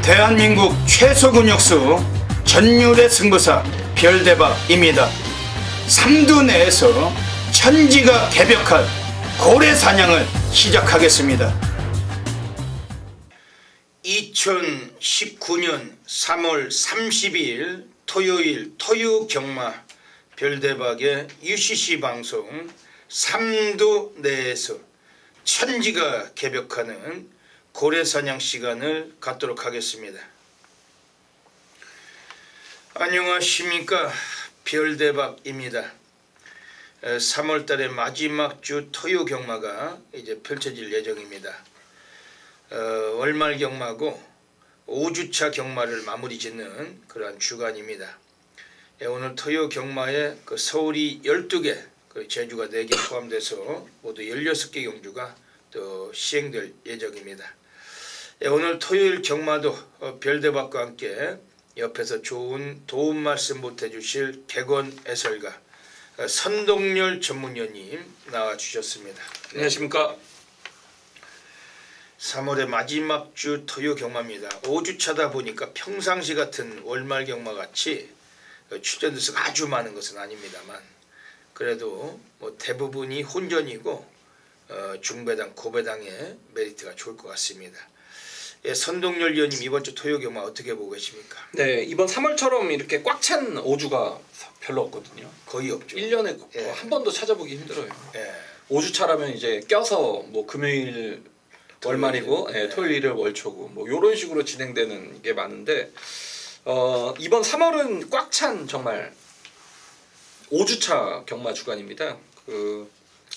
대한민국 최소 근육수 전율의 승부사 별대박입니다. 삼두 내에서 천지가 개벽한 고래 사냥을 시작하겠습니다. 2019년 3월 30일 토요일 토유경마 별대박의 UCC 방송 삼두 내에서 천지가 개벽하는 고래사냥 시간을 갖도록 하겠습니다. 안녕하십니까, 별대박입니다. 3월달의 마지막 주 토유경마가 이제 펼쳐질 예정입니다. 월말 경마고 5주차 경마를 마무리 짓는 그러한 주간입니다. 오늘 토요 경마에 서울이 12개, 제주가 4개 포함돼서 모두 16개 경주가 또 시행될 예정입니다. 오늘 토요일 경마도 별대박과 함께 옆에서 좋은 도움 말씀 못해주실 객원 해설가 선동열 전문위원님 나와주셨습니다. 안녕하십니까. 3월의 마지막 주 토요 경마입니다. 5주차다 보니까 평상시 같은 월말 경마 같이 출전 수가 아주 많은 것은 아닙니다만 그래도 뭐 대부분이 혼전이고 중배당, 고배당의 메리트가 좋을 것 같습니다. 선동열 위원님, 이번 주 토요 경마 어떻게 보고 계십니까? 네, 이번 3월처럼 이렇게 꽉 찬 5주가 별로 없거든요. 거의 없죠. 1년에 한 번도 찾아보기 힘들어요. 5주차라면 이제 껴서 뭐 금요일 월말이고 토요일을 월초고 뭐 이런 식으로 진행되는 게 많은데 이번 3월은 꽉 찬 정말 5주차 경마 주간입니다.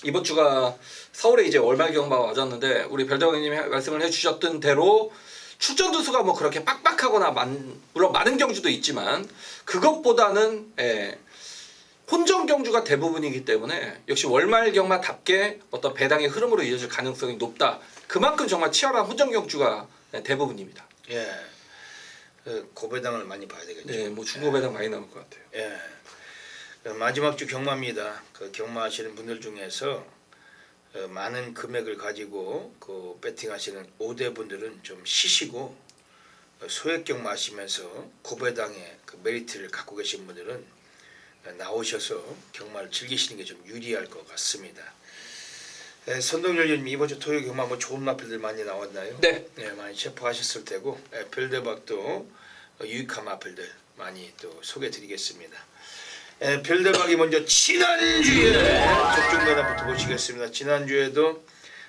이번 주가 서울에 이제 월말 경마가 와졌는데 우리 별대박님이 말씀을 해주셨던 대로 출전 두수가 뭐 그렇게 빡빡하거나 물론 많은 경주도 있지만 그것보다는 혼전 경주가 대부분이기 때문에 역시 월말 경마답게 어떤 배당의 흐름으로 이어질 가능성이 높다. 그만큼 정말 치열한 혼전 경주가 대부분입니다. 고배당을 많이 봐야 되겠죠. 네, 뭐 중고배당 많이 나올 것 같아요. 마지막 주 경마입니다. 경마하시는 분들 중에서 많은 금액을 가지고 배팅하시는 5대 분들은 좀 쉬시고 소액 경마하시면서 고배당의 메리트를 갖고 계신 분들은 나오셔서 경마를 즐기시는 게 좀 유리할 것 같습니다. 선동열 위원님, 이번 주 토요 경마 뭐 좋은 마필들 많이 나왔나요? 네. 많이 체포하셨을 테고 별대박도 유익한 마필들 많이 또 소개해드리겠습니다. 별대박이 먼저 지난주에 적중배당부터 보시겠습니다. 지난주에도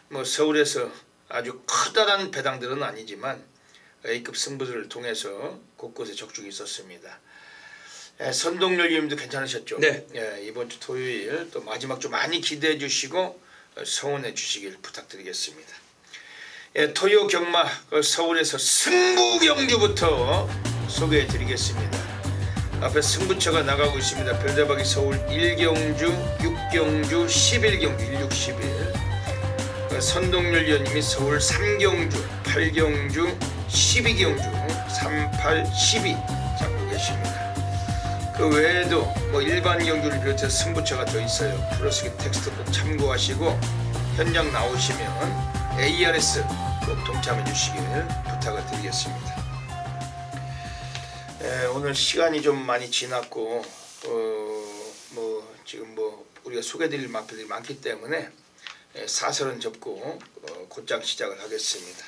뭐 서울에서 아주 커다란 배당들은 아니지만 A급 승부들을 통해서 곳곳에 적중이 있었습니다. 선동열 위원님도 괜찮으셨죠? 네. 이번 주 토요일 또 마지막 주 많이 기대해 주시고 성원해 주시길 부탁드리겠습니다. 토요 경마 서울에서 승부 경주부터 소개해 드리겠습니다. 앞에 승부처가 나가고 있습니다. 별대박이 서울 1경주, 6경주, 11경주, 16, 11. 선동열 위원님이 서울 3경주, 8경주, 12경주, 3, 8, 12 잡고 계십니다. 그 외에도 뭐 일반 경주를 비롯해서 승부처가 더 있어요. 플러스 텍스트 꼭 참고하시고 현장 나오시면 ARS 꼭 동참해 주시길 부탁을 드리겠습니다. 오늘 시간이 좀 많이 지났고 지금 우리가 소개드릴 마필들이 많기 때문에 사설은 접고 곧장 시작을 하겠습니다.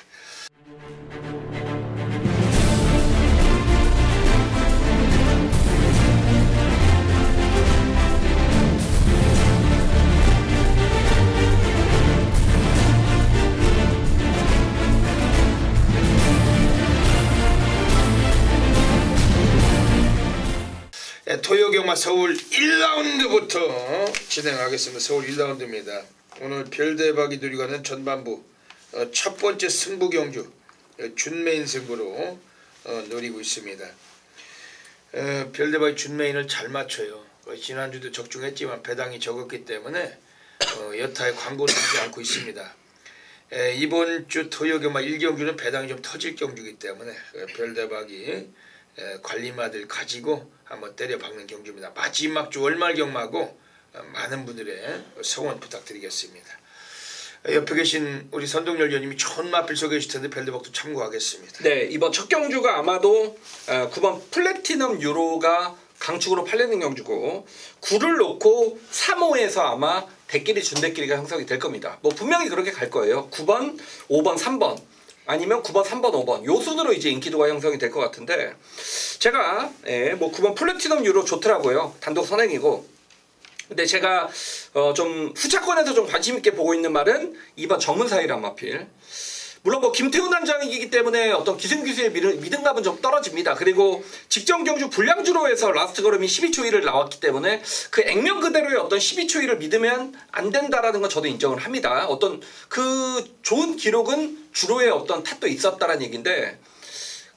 토요 경마 서울 1라운드부터 진행하겠습니다. 서울 1라운드입니다. 오늘 별대박이 누리고 가는 전반부 첫 번째 승부 경주 준메인 승부로 노리고 있습니다. 별대박이 준메인을 잘 맞춰요. 지난주도 적중했지만 배당이 적었기 때문에 여타의 광고를 하지 않고 있습니다. 이번 주 토요 경마 1경주는 배당이 좀 터질 경주이기 때문에 별대박이 관리마들 가지고 한번 때려박는 경주입니다. 마지막 주 월말 경마고 많은 분들의 성원 부탁드리겠습니다. 옆에 계신 우리 선동열 위원님이 좋은 마필 소개해 주실 텐데 벨드박도 참고하겠습니다. 네, 이번 첫 경주가 아마도 9번 플래티넘 유로가 강축으로 팔리는 경주고 9를 놓고 3호에서 아마 대끼리 준대끼리가 형성이 될 겁니다. 뭐 분명히 그렇게 갈 거예요. 9번, 5번, 3번 아니면 9번, 3번, 5번 요 순으로 이제 인기도가 형성이 될 것 같은데 제가 뭐 9번 플래티넘 유로 좋더라고요. 단독 선행이고 근데 제가 좀 후차권에서 좀 관심 있게 보고 있는 말은 2번 정문사이란 마필. 물론 뭐 김태훈 단장이기 때문에 어떤 기승기수의 믿음감은 좀 떨어집니다. 그리고 직전 경주 불량주로에서 라스트 걸음이 12초 1을 나왔기 때문에 그 액면 그대로의 어떤 12초 1을 믿으면 안 된다라는 건 저도 인정을 합니다. 어떤 그 좋은 기록은 주로의 어떤 탓도 있었다라는 얘기인데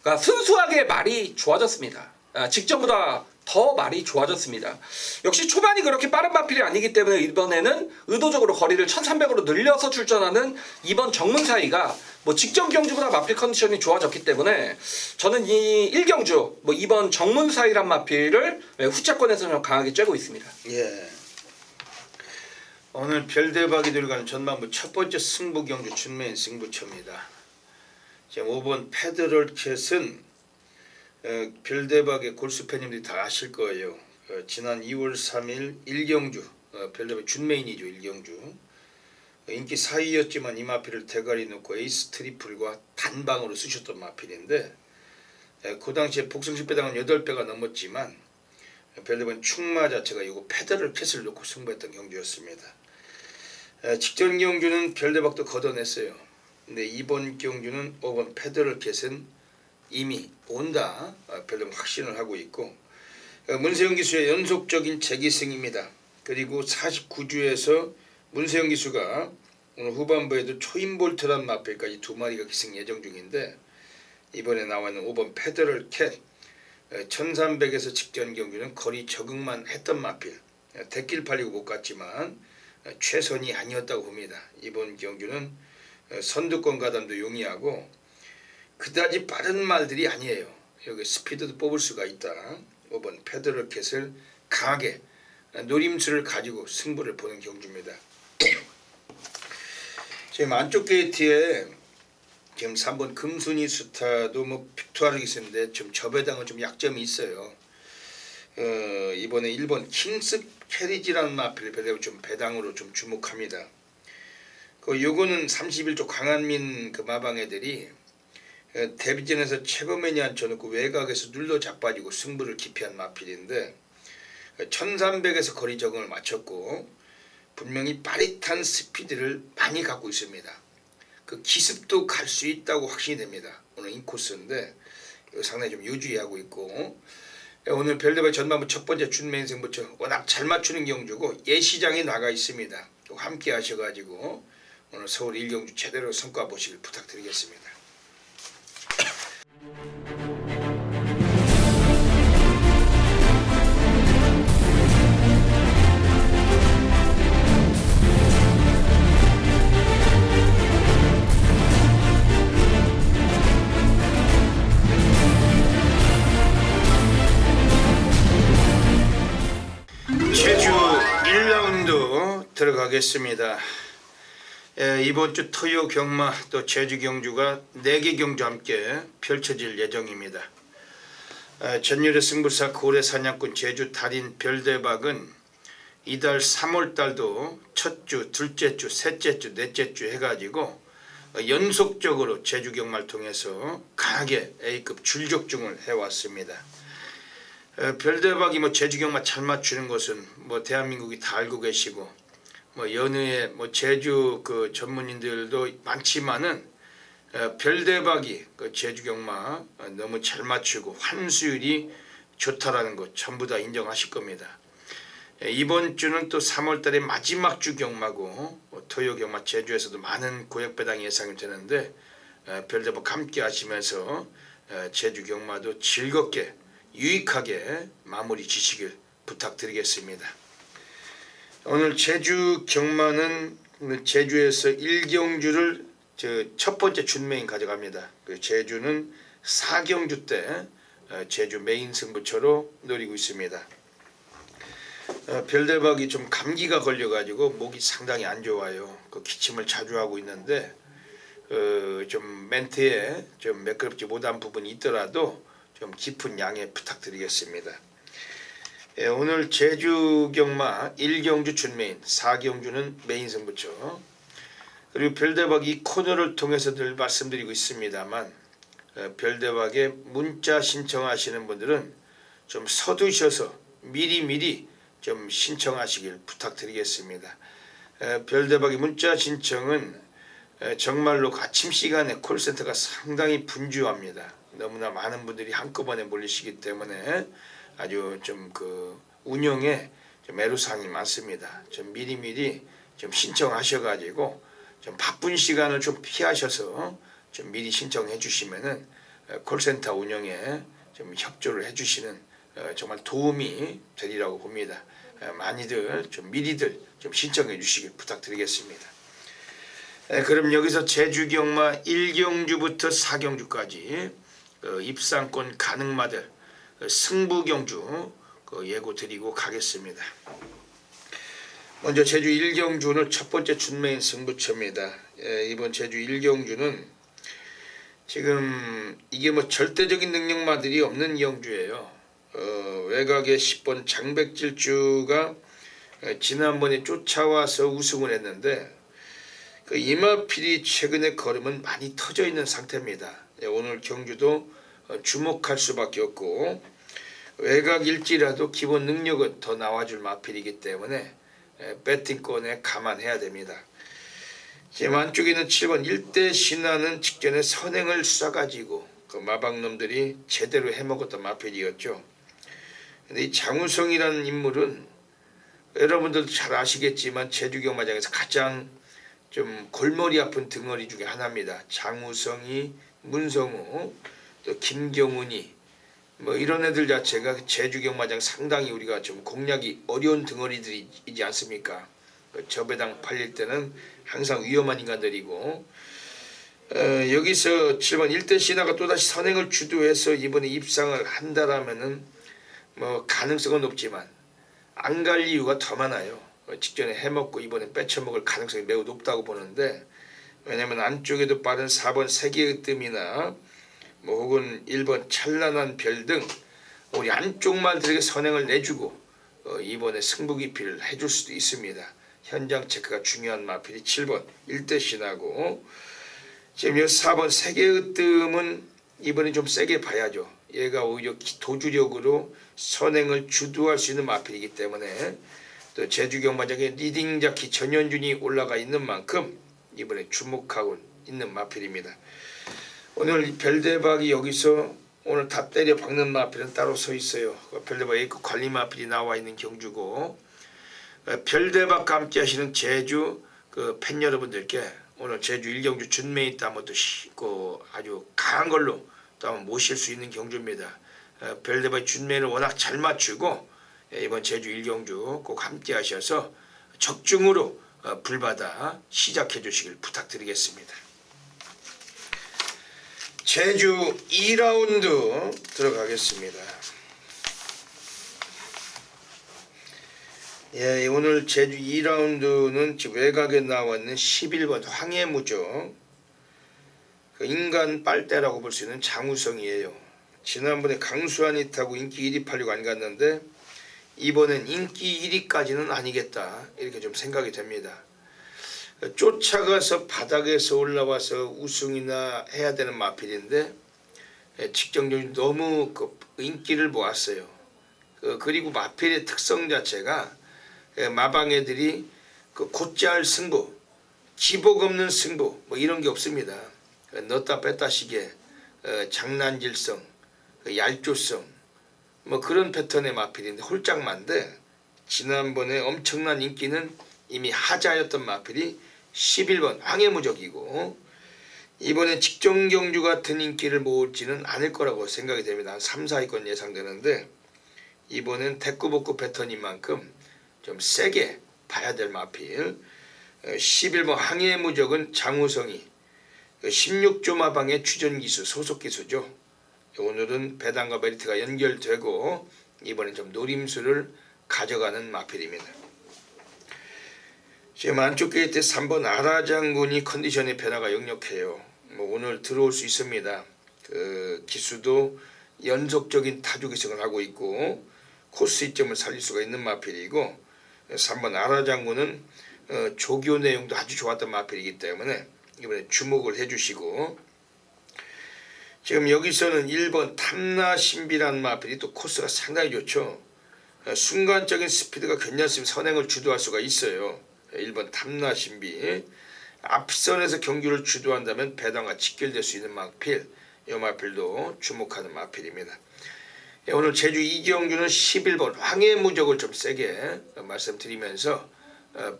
그러니까 순수하게 말이 좋아졌습니다. 직전보다 더 말이 좋아졌습니다. 역시 초반이 그렇게 빠른 마필이 아니기 때문에 이번에는 의도적으로 거리를 1300으로 늘려서 출전하는 이번 정문사이가 뭐 직전 경주보다 마필 컨디션이 좋아졌기 때문에 저는 이 1경주 뭐 이번 정문사이란 마필을 후차권에서 좀 강하게 쬐고 있습니다. 예. 오늘 별대박이 들어가는 전반부 첫 번째 승부 경주 준메인 승부처입니다. 지금 5번 페더럴캣은 별대박의 골수 팬님들이 다 아실 거예요. 지난 2월 3일 1경주 별대박 준메인이죠. 1경주 인기 4위였지만 이 마필을 대가리 놓고 에이스 트리플과 단방으로 쓰셨던 마필인데 그 당시에 복승식 배당은 8배가 넘었지만 별대박은 충마 자체가 이거 페더럴캣을 놓고 승부했던 경주였습니다. 직전 경주는 별대박도 걷어냈어요. 근데 이번 경주는 5번 페더럴캣은 이미 온다 별로 확신을 하고 있고 문세영 기수의 연속적인 재기승입니다. 그리고 49주에서 문세영 기수가 오늘 후반부에도 초인볼트란 마필까지 2마리가 기승 예정 중인데 이번에 나와있는 5번 페더럴캣 1300에서 직전 경주는 거리 적응만 했던 마필 대길 팔리고 못 갔지만 최선이 아니었다고 봅니다. 이번 경주는 선두권 가담도 용이하고 그다지 빠른 말들이 아니에요. 여기 스피드도 뽑을 수가 있다. 5번 페더럴캣을 강하게 노림수를 가지고 승부를 보는 경주입니다. 지금 안쪽 게이트에 지금 3번 금순이 스타도 뭐 빅투하르기 있었는데 좀 저배당은 좀 약점이 있어요. 이번에 1번 킹스 캐리지라는 마필을 좀 배당으로 좀 주목합니다. 요거는 31조 강한민 그 마방애들이 데뷔전에서 최고맨이 앉혀놓고 외곽에서 눌러 자빠지고 승부를 기피한 마필인데 1300에서 거리 적응을 마쳤고 분명히 빠릿한 스피드를 많이 갖고 있습니다. 그 기습도 갈 수 있다고 확신이 됩니다. 오늘 인코스인데 상당히 좀 유주의하고 있고 오늘 별대박 전반부 첫 번째 준메인 승부처 워낙 잘 맞추는 경주고 예시장에 나가 있습니다. 함께 하셔가지고 오늘 서울 1경주 제대로 성과 보시길 부탁드리겠습니다. 제주 1라운드 들어가겠습니다. 이번 주 토요 경마 또 제주 경주가 4개 경주 함께 펼쳐질 예정입니다. 전율의 승부사 고래 사냥꾼 제주 달인 별대박은 이달 3월달도 첫주, 둘째주, 셋째주, 넷째주 해가지고 연속적으로 제주 경마를 통해서 강하게 A급 줄적중을 해왔습니다. 별대박이 뭐 제주 경마 잘 맞추는 것은 뭐 대한민국이 다 알고 계시고 뭐 연휴에 뭐 제주 그 전문인들도 많지만은 별대박이 그 제주 경마 너무 잘 맞추고 환수율이 좋다라는 것 전부 다 인정하실 겁니다. 이번 주는 또 3월달에 마지막 주 경마고 토요 경마 제주에서도 많은 고액 배당이 예상이 되는데 별대박 함께 하시면서 제주 경마도 즐겁게 유익하게 마무리 지시길 부탁드리겠습니다. 오늘 제주 경마는 제주에서 1경주를 첫 번째 준메인 가져갑니다. 제주는 4경주 때 제주 메인 승부처로 노리고 있습니다. 별대박이 좀 감기가 걸려가지고 목이 상당히 안 좋아요. 그 기침을 자주 하고 있는데 좀 멘트에 좀 매끄럽지 못한 부분이 있더라도 좀 깊은 양해 부탁드리겠습니다. 오늘 제주 경마 1경주 준메인, 4경주는 메인 승부처. 그리고 별대박이 코너를 통해서 늘 말씀드리고 있습니다만 별대박에 문자 신청하시는 분들은 좀 서두셔서 미리미리 좀 신청하시길 부탁드리겠습니다. 별대박의 문자 신청은 정말로 아침 시간에 콜센터가 상당히 분주합니다. 너무나 많은 분들이 한꺼번에 몰리시기 때문에 아주 좀 그 운영에 좀 애로사항이 많습니다. 좀 미리미리 좀 신청하셔가지고 좀 바쁜 시간을 좀 피하셔서 좀 미리 신청해 주시면은 콜센터 운영에 좀 협조를 해주시는 정말 도움이 되리라고 봅니다. 많이들 좀 미리들 좀 신청해 주시길 부탁드리겠습니다. 그럼 여기서 제주경마 1경주부터 4경주까지 입상권 가능마들 승부경주 예고 드리고 가겠습니다. 먼저 제주 1경주는 첫 번째 준메인 승부처입니다. 이번 제주 1경주는 지금 이게 뭐 절대적인 능력마들이 없는 경주예요. 외곽의 10번 장백질주가 지난번에 쫓아와서 우승을 했는데 그 이마필이 최근에 걸음은 많이 터져 있는 상태입니다. 오늘 경주도 주목할 수밖에 없고 외곽일지라도 기본 능력은 더 나와줄 마필이기 때문에 배팅권에 감안해야 됩니다. 지금 안쪽에는 7번 1대 신화는 직전에 선행을 쏴가지고 그 마방놈들이 제대로 해먹었던 마필이었죠. 근데 이 장우성이라는 인물은 여러분들도 잘 아시겠지만 제주경마장에서 가장 좀 골머리 아픈 등어리 중에 하나입니다. 장우성이, 문성우, 또 김경훈이 뭐 이런 애들 자체가 제주경마장 상당히 우리가 좀 공략이 어려운 등어리들이지 않습니까? 저배당 팔릴 때는 항상 위험한 인간들이고 여기서 7번 1대 신화가 또다시 선행을 주도해서 이번에 입상을 한다라면은 뭐 가능성은 높지만 안 갈 이유가 더 많아요. 직전에 해먹고 이번에 뺏쳐먹을 가능성이 매우 높다고 보는데 왜냐면 안쪽에도 빠른 4번 세계의 뜸이나 뭐 혹은 1번 찬란한 별 등 우리 안쪽 말들에게 선행을 내주고 이번에 승부 기피를 해줄 수도 있습니다. 현장 체크가 중요한 마필이 7번 1대 신하고 지금 이 4번 세계의 뜸은 이번에 좀 세게 봐야죠. 얘가 오히려 도주력으로 선행을 주도할 수 있는 마필이기 때문에 또 제주경마장에 리딩 자키 전현준이 올라가 있는 만큼 이번에 주목하고 있는 마필입니다. 오늘 별대박이 여기서 오늘 다 때려 박는 마필은 따로 서 있어요. 별대박 A급 관리 마필이 나와 있는 경주고 별대박과 함께 하시는 제주 그 팬 여러분들께 오늘 제주 1경주 준메인 또 한번 또 아주 강한 걸로 또 한번 모실 수 있는 경주입니다. 별대박 준메인을 워낙 잘 맞추고 이번 제주 1경주 꼭 함께 하셔서 적중으로 불받아 시작해 주시길 부탁드리겠습니다. 제주 2라운드 들어가겠습니다. 예, 오늘 제주 2라운드는 지금 외곽에 나와 있는 11번 황해무적 그 인간 빨대라고 볼 수 있는 장우성이에요. 지난번에 강수환이 타고 인기 1위 팔려고 안 갔는데 이번엔 인기 1위까지는 아니겠다 이렇게 좀 생각이 됩니다. 쫓아가서 바닥에서 올라와서 우승이나 해야 되는 마필인데 직전적으로 너무 그 인기를 모았어요. 그리고 마필의 특성 자체가 마방애들이 그 곧잘 승부, 기복 없는 승부 뭐 이런 게 없습니다. 넣다 뺐다 시기에 장난질성, 얄조성 뭐 그런 패턴의 마필인데 홀짝만데 지난번에 엄청난 인기는 이미 하자였던 마필이 11번 황해무적이고 이번에 직전경주 같은 인기를 모을지는 않을 거라고 생각이 됩니다. 한 3, 4위권 예상되는데 이번엔 대꾸복구 패턴인 만큼 좀 세게 봐야 될 마필 11번 황해무적은 장우성이 16조 마방의 주전기수 소속기수죠. 오늘은 배당과 메리트가 연결되고 이번엔 좀 노림수를 가져가는 마필입니다. 지금 안쪽 게이트 3번 아라장군이 컨디션의 변화가 역력해요. 오늘 들어올 수 있습니다. 그 기수도 연속적인 타주 기승을 하고 있고 코스 이점을 살릴 수가 있는 마필이고, 3번 아라장군은 조교 내용도 아주 좋았던 마필이기 때문에 이번에 주목을 해주시고, 지금 여기서는 1번 탐나신비라는 마필이 또 코스가 상당히 좋죠. 순간적인 스피드가 괜찮으면 선행을 주도할 수가 있어요. 1번 탐나신비, 앞선에서 경기를 주도한다면 배당과 직결될 수 있는 마필, 이 마필도 주목하는 마필입니다. 오늘 제주 이경주는 11번 황해무적을 좀 세게 말씀드리면서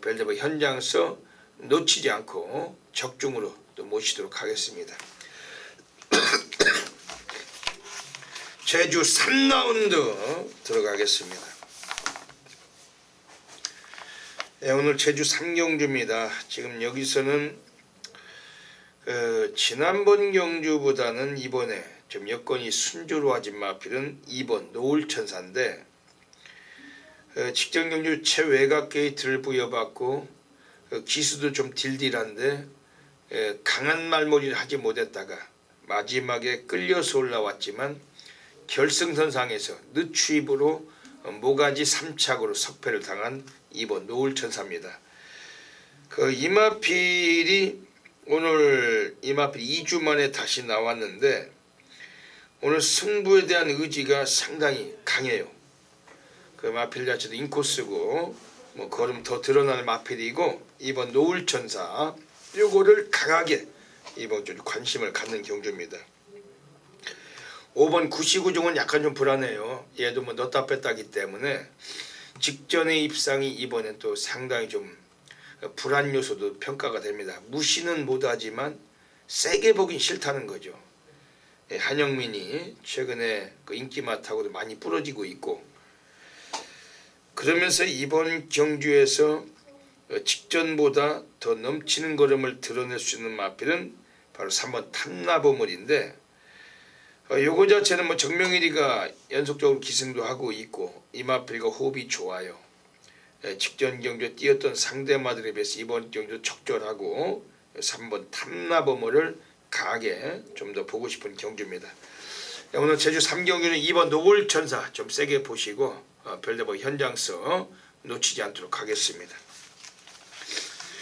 벨더버 현장서 놓치지 않고 적중으로 또 모시도록 하겠습니다. 제주 3라운드 들어가겠습니다. 오늘 제주 3경주입니다. 지금 여기서는 지난번 경주보다는 이번에 좀 여건이 순조로워진 마필은 2번 노을천사인데, 직전 경주 최외곽 게이트를 부여받고 기수도 좀 딜딜한데 강한 말머리를 하지 못했다가 마지막에 끌려서 올라왔지만 결승선상에서 늦추입으로 모가지 3착으로 석패를 당한 2번 노을천사입니다. 이마필이 오늘 이마필 2주 만에 다시 나왔는데 오늘 승부에 대한 의지가 상당히 강해요. 그 마필 자체도 인코스고 걸음 더 드러나는 마필이고, 이번 노을천사 요거를 강하게 이번 주 관심을 갖는 경주입니다. 5번 구시구종은 약간 좀 불안해요. 얘도 넣었다 뺐다기 때문에 직전의 입상이 이번엔 또 상당히 좀 불안 요소도 평가가 됩니다. 무시는 못하지만 세게 보긴 싫다는 거죠. 한영민이 최근에 그 인기맛하고도 많이 부러지고 있고, 그러면서 이번 경주에서 직전보다 더 넘치는 걸음을 드러낼 수 있는 마필은 바로 3번 탐나보물인데, 요거 자체는 정명일이가 연속적으로 기승도 하고 있고 이 마필과 호흡이 좋아요. 직전 경주에 뛰었던 상대마들에 비해서 이번 경주 적절하고 3번 탐나보물을 강하게 좀 더 보고 싶은 경주입니다. 오늘 제주 3경주는 2번 노을천사 좀 세게 보시고 별대버 현장서 놓치지 않도록 하겠습니다.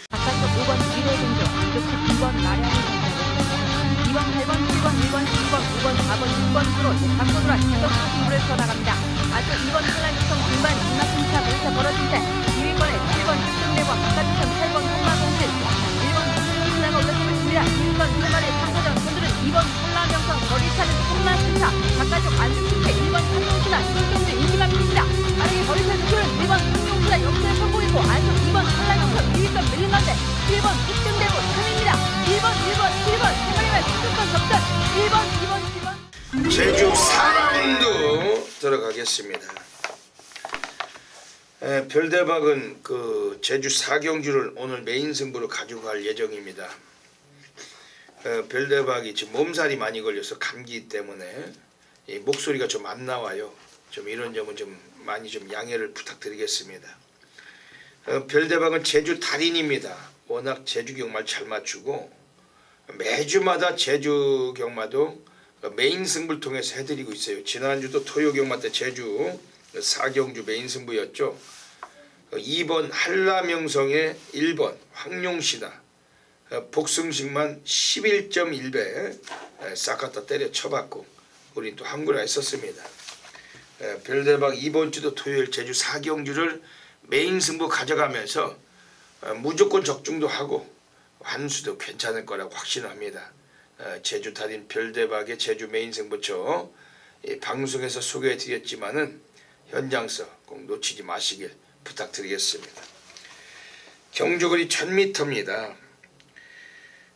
바깥쪽 5번 1호 경주, 안쪽 2번 나량이 2번, 8번, 7번, 1번, 10번, 5번, 4번, 6번 으로 장소들아 지속 승부를 써나갑니다. 앞쪽 2번 탈락유성 중반 이마승차 물차 벌어진 때 2위권에 7번 육승대와 바깥유성 8번 홍마공실 1번 승차가 올라서고 있습니다. 2위권 3마리 상거전 손들은 2번 콜라명성 거리차는 홍마승차 바깥쪽 안승차 1번 상용수나 신동주 인기마필입니다. 빠르게 거리차 수출은 1번 상용수나 역전에 성공했고 안쪽 2번 탈락유성 2위권 밀린 건데 1번 육승대고 3위입니다. 1번, 7번, 세마리만 수도권 접전 1번, 2번, 10번 제주 4라운드 들어가겠습니다. 별대박은 그 제주 4경주를 오늘 메인 승부로 가지고 갈 예정입니다. 별대박이 지금 몸살이 많이 걸려서 감기 때문에 목소리가 좀 안 나와요. 좀 이런 점은 좀 많이 좀 양해를 부탁드리겠습니다. 별대박은 제주 달인입니다. 워낙 제주 경마를 잘 맞추고 매주마다 제주 경마도 메인 승부를 통해서 해드리고 있어요. 지난주도 토요 경마 때 제주 4경주 메인 승부였죠. 2번 한라명성의 1번 황룡시나 복승식만 11.1배 싹 갖다 때려 쳐봤고 우린 또 한구라 했었습니다. 별대박 이번 주도 토요일 제주 4경주를 메인 승부 가져가면서 무조건 적중도 하고 환수도 괜찮을 거라고 확신합니다. 제주 달인 별대박의 제주 메인 승부처 방송에서 소개해드렸지만은 현장서 꼭 놓치지 마시길 부탁드리겠습니다. 경주거리 1000m입니다.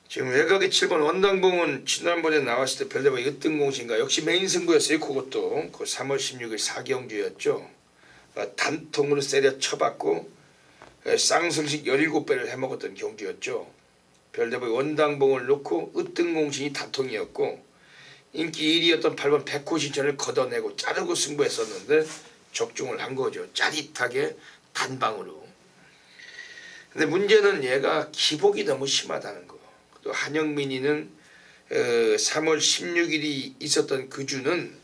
지금 외곽의 7번 원당봉은 지난번에 나왔을 때 별대박이 으뜸공신가 역시 메인 승부였어요. 그것도 그 3월 16일 4경주였죠. 단통으로 세려 쳐봤고 쌍승식 17배를 해먹었던 경주였죠. 별대박이 원당봉을 놓고 으뜸공신이 단통이었고 인기 1위였던 8번 백호신천을 걷어내고 자르고 승부했었는데 적중을 한 거죠. 짜릿하게 단방으로. 근데 문제는 얘가 기복이 너무 심하다는 거. 또 한영민이는 3월 16일이 있었던 그 주는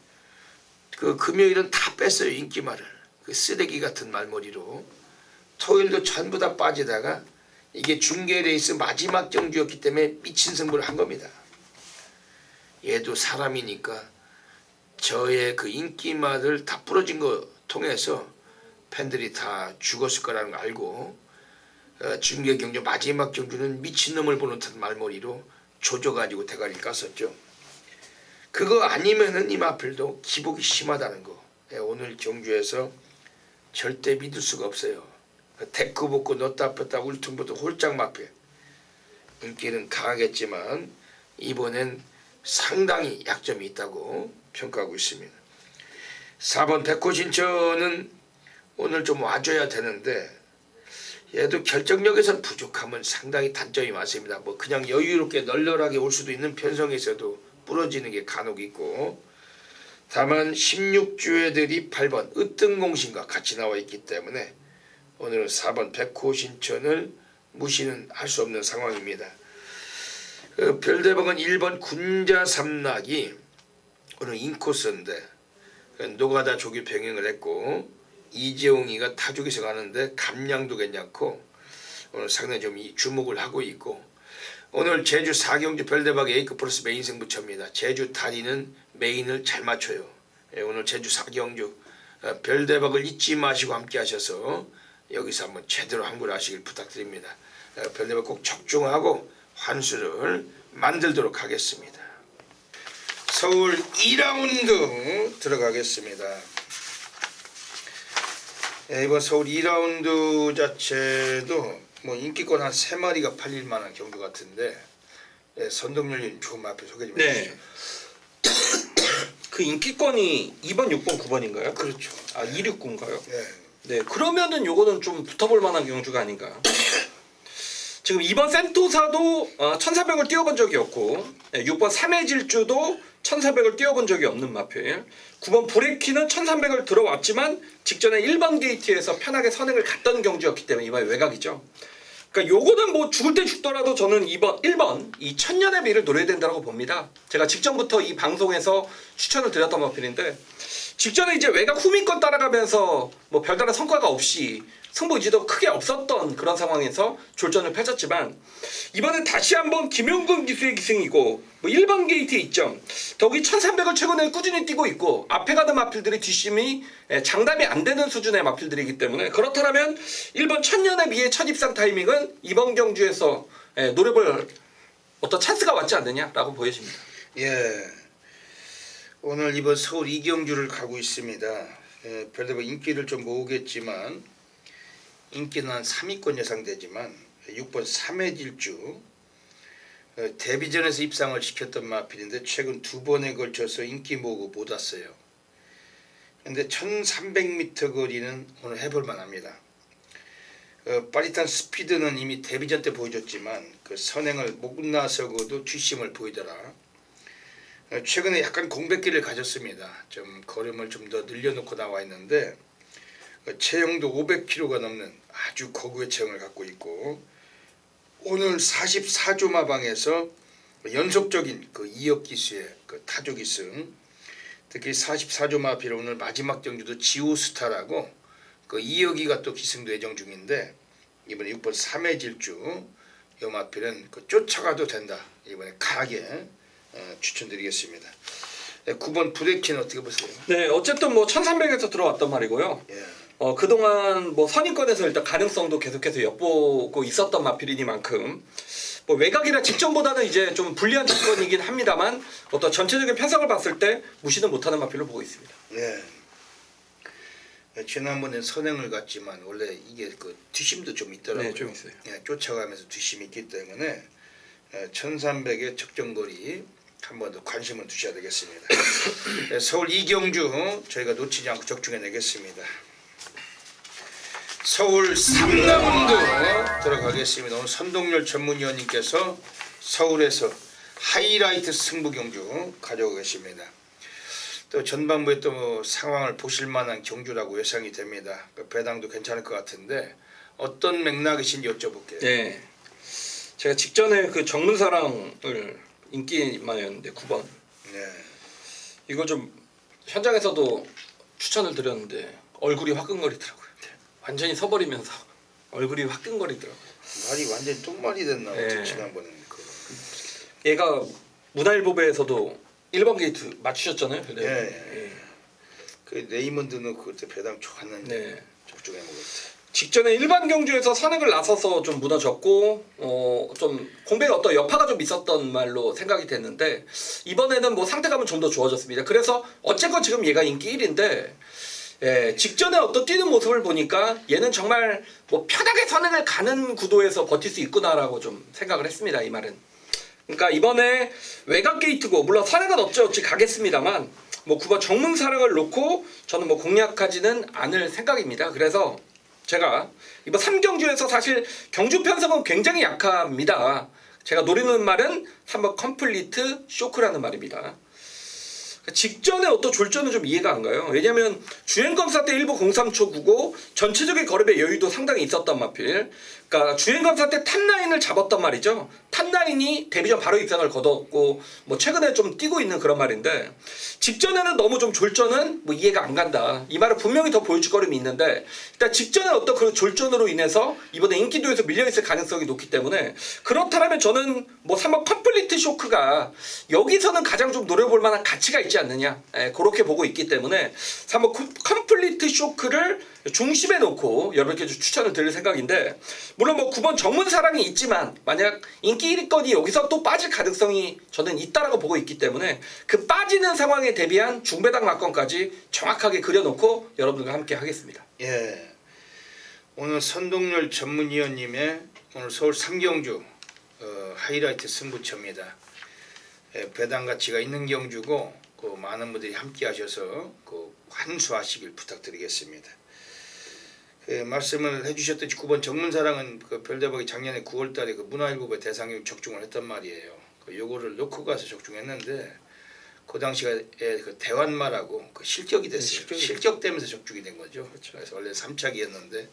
그 금요일은 다 뺐어요. 인기말을. 그 쓰레기 같은 말머리로. 토요일도 전부 다 빠지다가 이게 중계 레이스 마지막 경주였기 때문에 미친 승부를 한 겁니다. 얘도 사람이니까 저의 그 인기말을 다 부러진 거 통해서 팬들이 다 죽었을 거라는 걸 알고 중계 경주 마지막 경주는 미친놈을 보는 듯한 말머리로 조져가지고 대가리를 깠었죠. 그거 아니면은 이 마필도 기복이 심하다는 거. 오늘 경주에서 절대 믿을 수가 없어요. 데크 붙고 넣다 뺐다 울퉁불퉁 홀짝 마필. 인기는 강하겠지만 이번엔 상당히 약점이 있다고 평가하고 있습니다. 4번 백호신천은 오늘 좀 와줘야 되는데 얘도 결정력에선 부족함은 상당히 단점이 많습니다. 뭐 그냥 여유롭게 널널하게 올 수도 있는 편성에서도 부러지는 게 간혹 있고, 다만 16주애들이 8번 으뜸공신과 같이 나와 있기 때문에 오늘은 4번 백호신천을 무시는 할 수 없는 상황입니다. 별대박은 1번 군자삼락이 오늘 인코스인데 노가다 조기 병행을 했고 이재용이가 타조기서 가는데 감량도 괜찮고 오늘 상당히 좀 주목을 하고 있고, 오늘 제주 4경주 별대박 A급 플러스 메인 승부처입니다. 제주 다리는 메인을 잘 맞춰요. 오늘 제주 4경주 별대박을 잊지 마시고 함께 하셔서 여기서 한번 제대로 항구를 하시길 부탁드립니다. 별대박 꼭 적중하고 환수를 만들도록 하겠습니다. 서울 2라운드 들어가겠습니다. 이번 서울 2라운드 자체도 뭐 인기권 한 3마리가 팔릴 만한 경주 같은데 선동열님 조금 앞에 소개 좀 해주시죠. 그 인기권이 2번, 6번, 9번인가요? 그렇죠. 아, 269인가요? 네. 네, 그러면은 요거는 좀 붙어볼 만한 경주가 아닌가. 지금 2번 센토사도 1400을 뛰어본 적이 없고 6번 3회 질주도 1400을 뛰어본 적이 없는 마필, 9번 브레이키는 1300을 들어왔지만 직전에 1번 게이트에서 편하게 선행을 갔던 경주였기 때문에 이번에 외곽이죠. 그러니까 요거는 뭐 죽을 때 죽더라도 저는 1번 이 천년의 미를 노려야 된다고 봅니다. 제가 직전부터 이 방송에서 추천을 드렸던 마필인데 직전에 이제 외곽 후미권 따라가면서 뭐 별다른 성과가 없이 승부 의지도 크게 없었던 그런 상황에서 졸전을 펼쳤지만 이번엔 다시 한번 김용근 기수의 기승이고 뭐 1번 게이트 있죠. 더욱이 1300을 최근에 꾸준히 뛰고 있고 앞에 가는 마필들이 뒷심이 장담이 안 되는 수준의 마필들이기 때문에 그렇다면 1번 천년의 미의 첫 입상 타이밍은 이번 경주에서 노려볼 어떤 찬스가 왔지 않느냐라고 보여집니다. 예, 오늘 이번 서울 2경주를 가고 있습니다. 별대박 인기를 좀 모으겠지만 인기는 한 3위권 예상되지만 6번 3회 질주 데뷔전에서 입상을 시켰던 마필인데 최근 2번에 걸쳐서 인기 모으고 못 왔어요. 근데 1300m 거리는 오늘 해볼 만합니다. 빠릿한 스피드는 이미 데뷔전 때 보여줬지만 그 선행을 못 나서고도 뒷심을 보이더라. 최근에 약간 공백기를 가졌습니다. 좀 걸음을 좀 더 늘려놓고 나와 있는데 체형도 500kg가 넘는 아주 거구의 체형을 갖고 있고 오늘 44조 마방에서 연속적인 그 이혁 기수의 그 타조 기승, 특히 44조 마필 오늘 마지막 경주도 지오스타라고 그 이혁이가 또 기승도 예정 중인데 이번에 6번 3회 질주 요 마필은 그 쫓아가도 된다. 이번에 강하게 추천드리겠습니다. 9번 브레이키는 어떻게 보세요? 네, 어쨌든 뭐 1300에서 들어왔단 말이고요. 예. 그동안 뭐 선임권에서 일단 가능성도 계속해서 엿보고 있었던 마필이니만큼 뭐 외곽이라 직전보다는 이제 좀 불리한 조건이긴 합니다만 어떤 전체적인 편성을 봤을 때 무시는 못하는 마필로 보고 있습니다. 예. 지난번에 선행을 갔지만 원래 이게 그 뒷심도 좀 있더라고요. 네, 좀 있어요. 예, 쫓아가면서 뒷심이 있기 때문에 1300의 적정거리 한 번 더 관심을 두셔야 되겠습니다. 서울 2경주 저희가 놓치지 않고 적중해내겠습니다. 서울 3라운드 들어가겠습니다. 오늘 선동열 전문위원님께서 서울에서 하이라이트 승부 경주 가져오고 계십니다. 또 전반부에 또 상황을 보실 만한 경주라고 예상이 됩니다. 배당도 괜찮을 것 같은데 어떤 맥락이신지 여쭤볼게요. 네, 제가 직전에 그 정문사랑을 인기만이었는데 9번. 네. 이거 좀 현장에서도 추천을 드렸는데 얼굴이 화끈거리더라고요. 완전히 서버리면서 얼굴이 화끈거리더라고요. 말이 완전히 똥말이 됐나 보죠. 네. 지난번에. 얘가 문화일보배에서도 1번 게이트 맞추셨잖아요. 예. 예. 그 레이먼드는 그때 배당 좋았는데 네. 적중해 먹었대. 직전에 일반 경주에서 선행을 나서서 좀 무너졌고 좀 공백에 어떤 여파가 좀 있었던 말로 생각이 됐는데 이번에는 뭐 상태감은 좀 더 좋아졌습니다. 그래서 어쨌건 지금 얘가 인기 1인데 직전에 어떤 뛰는 모습을 보니까 얘는 정말 뭐 편하게 선행을 가는 구도에서 버틸 수 있구나라고 좀 생각을 했습니다. 이 말은. 그러니까 이번에 외곽 게이트고 물론 선행은 어찌어찌 가겠습니다만 뭐 9번 정문사랑을 놓고 저는 뭐 공략하지는 않을 생각입니다. 그래서 제가 이번 3경주에서 사실 경주 편성은 굉장히 약합니다. 제가 노리는 말은 3번 컴플리트 쇼크라는 말입니다. 직전에 어떤 졸전은 좀 이해가 안 가요. 왜냐면 주행검사 때 1부 03초 9고 전체적인 거름의 여유도 상당히 있었단 말필. 그러니까 주행검사 때 탑라인을 잡았단 말이죠. 탑라인이 데뷔전 바로 입상을 거뒀고 뭐 최근에 좀 뛰고 있는 그런 말인데 직전에는 너무 좀 졸전은 뭐 이해가 안 간다. 이 말은 분명히 더 보여줄 거름이 있는데 일단 직전에 어떤 그 졸전으로 인해서 이번에 인기도에서 밀려있을 가능성이 높기 때문에 그렇다면 저는 뭐 3번 컴플리트 쇼크가 여기서는 가장 좀 노려볼 만한 가치가 있지 않느냐 그렇게 보고 있기 때문에 3번 컴플리트 쇼크를 중심에 놓고 여러분께 추천을 드릴 생각인데 물론 뭐 9번 정문사랑이 있지만 만약 인기 1위권이 여기서 또 빠질 가능성이 저는 있다라고 보고 있기 때문에 그 빠지는 상황에 대비한 중배당 막건까지 정확하게 그려놓고 여러분들과 함께 하겠습니다. 예, 오늘 선동열 전문위원님의 오늘 서울 3경주 하이라이트 승부처입니다. 배당 가치가 있는 경주고 그 많은 분들이 함께 하셔서 그 환수하시길 부탁드리겠습니다. 말씀을 해주셨듯이 9번 정문사랑은 그 별대박이 작년에 9월달에 그 문화일보배 대상경 적중을 했단 말이에요. 요거를 놓고 가서 적중했는데 그 당시에 그 대환마라고 그 실격이 됐어요. 실격되면서 적중이 된 거죠. 그렇죠. 그래서 원래 3차기였는데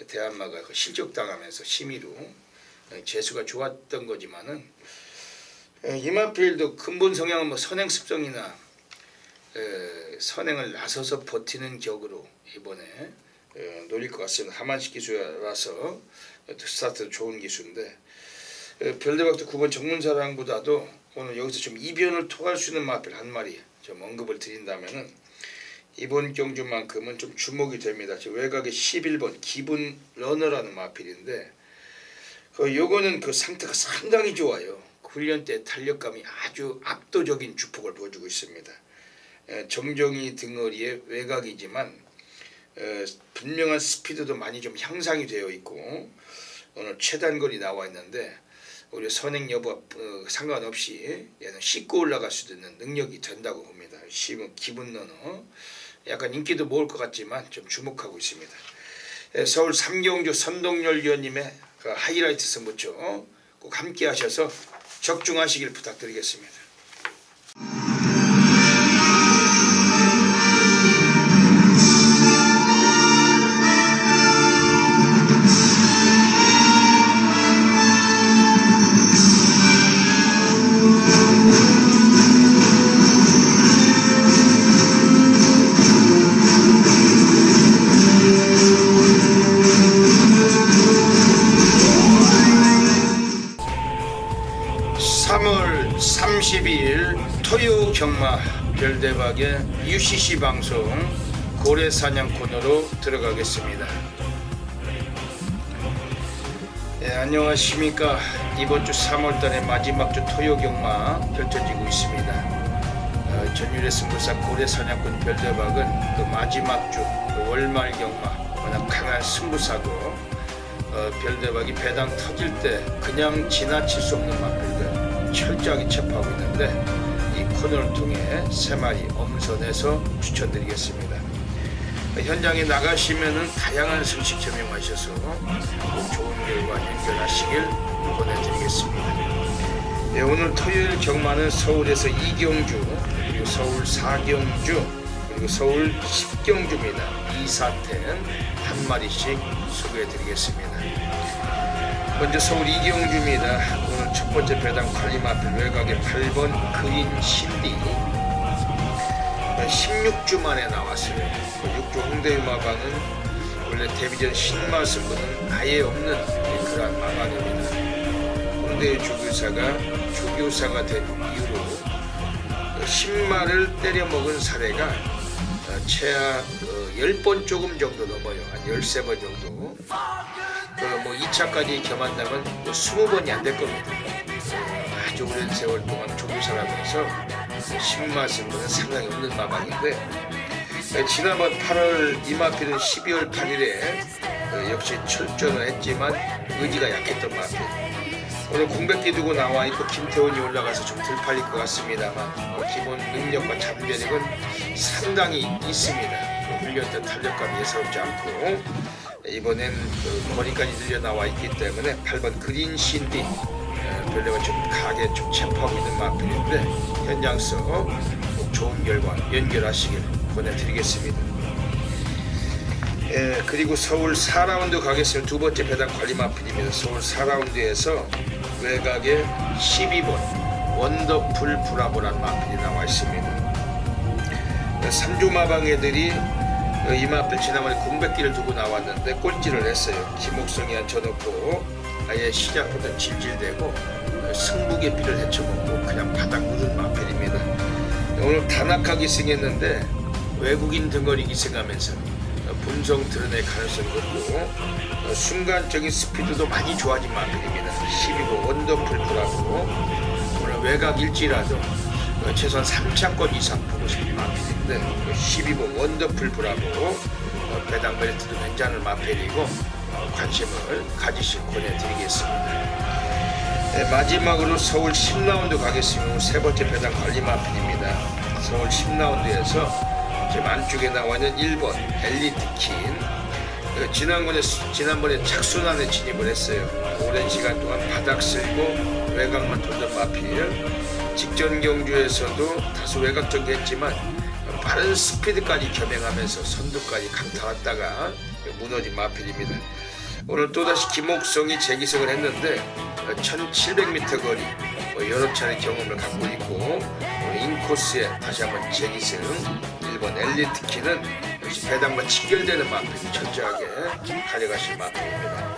대환마가 그 실격당하면서 심의로 재수가 좋았던 거지만은 이마필도 근본 성향은 뭐 선행 습성이나 선행을 나서서 버티는 격으로 이번에 노릴 것 같습니다. 하만식 기수라서 스타트 좋은 기수인데 별대박도 9번 정문사랑보다도 오늘 여기서 좀 이변을 토할 수 있는 마필 한 마리 좀 언급을 드린다면은 이번 경주만큼은 좀 주목이 됩니다. 외곽의 11번 기분 러너라는 마필인데 요거는 그 상태가 상당히 좋아요. 훈련 때 탄력감이 아주 압도적인 주폭을 보여주고 있습니다. 정정이 등어리의 외곽이지만 분명한 스피드도 많이 좀 향상이 되어 있고 오늘 최단거리 나와 있는데 우리 선행 여부와 상관없이 얘는 씻고 올라갈 수도 있는 능력이 된다고 봅니다. 기분 러너 약간 인기도 모을 것 같지만 좀 주목하고 있습니다. 서울 3경주 선동열 위원님의 그 하이라이트 승부처 꼭 함께 하셔서 적중하시길 부탁드리겠습니다. 토요 경마 별대박의 UCC 방송 고래사냥 코너로 들어가겠습니다. 안녕하십니까. 이번 주 3월달의 마지막 주 토요 경마 펼쳐지고 있습니다. 전율의 승부사 고래사냥꾼 별대박은 그 마지막 주 월말 경마 워낙 강한 승부사고 별대박이 배당 터질 때 그냥 지나칠 수 없는 마필들 철저하게 체포하고 있는데 이 코너를 통해 3마리 엄선해서 추천드리겠습니다. 현장에 나가시면은 다양한 승식 점용하셔서 꼭 좋은 결과 연결하시길 보내드리겠습니다. 오늘 토요일 경마는 서울에서 이경주 그리고 서울 4경주 그리고 서울 10경주입니다. 이사텐 한 마리씩 소개해드리겠습니다. 먼저 서울 2경주입니다. 오늘 첫 번째 배당 관리마필 외곽의 8번 그린 신디 16주 만에 나왔어요. 6주 홍대유 마방은 원래 데뷔전 신마승부는 아예 없는 그러한 마방입니다. 홍대유 조교사가 된 이후로 신마를 때려먹은 사례가 최하 10번 조금 정도 넘어요. 한 13번 정도. 뭐 2차까지 겸한다면 20번이 안 될 겁니다. 아주 오랜 세월 동안 조교사라고 해서 신마승부는 상당히 없는 마방인데 지난번 8월 이마필은 12월 8일에 역시 출전을 했지만 의지가 약했던 마필. 오늘 공백기 두고 나와 있고 김태훈이 올라가서 좀 덜 팔릴 것 같습니다만 기본 능력과 잠재력은 상당히 있습니다. 훈련 때 탄력감이 예사롭지 않고 이번엔 거리까지 늘려 나와 있기 때문에 8번 그린 신디 별내가 좀 강하게 좀 체포하고 있는 마필인데 현장서 꼭 좋은 결과 연결하시길 보내드리겠습니다. 그리고 서울 4라운드 가겠습니다. 두 번째 배당 관리 마필입니다. 서울 4라운드에서 외곽에 12번 원더풀 브라보란 마필이 나와 있습니다. 3주 마방 애들이 이 마필 지난번에 공백기를 두고 나왔는데 꼴찌를 했어요. 김옥성이 앉혀놓고 아예 시작부터 질질대고 승부개피를 헤쳐먹고 그냥 바닥 묻은 마필입니다. 오늘 단악하게 승했는데 외국인 등거리 기승하면서 본성 드러낼 가능성이 높고 순간적인 스피드도 많이 좋아진 마필입니다. 12번 원더풀 브라보 오늘 외곽일지라도 최소한 3차권 이상 보고 싶은 마필인데 12번 원더풀 브라보 배당 메리트도 괜찮은 마필이고 관심을 가지실 권해드리겠습니다. 마지막으로 서울 10라운드 가겠습니다. 세 번째 배당 관리 마필입니다. 서울 10라운드에서 지금 안쪽에 나와 있는 1번 엘리트킨 지난번에 착순환에 진입을 했어요. 오랜 시간 동안 바닥 쓸고 외곽만 돌던 마필 직전 경주에서도 다소 외곽적이 했지만 빠른 스피드까지 겸행하면서 선두까지 강타했다가 무너진 마필입니다. 오늘 또다시 김옥성이 재기승을 했는데 1700m 거리 여러 차례 경험을 갖고 있고 인코스에 다시 한번 재기승 1번 엘리트키는 역시 배당과 직결되는 마필 철저하게 가져가실 마필입니다.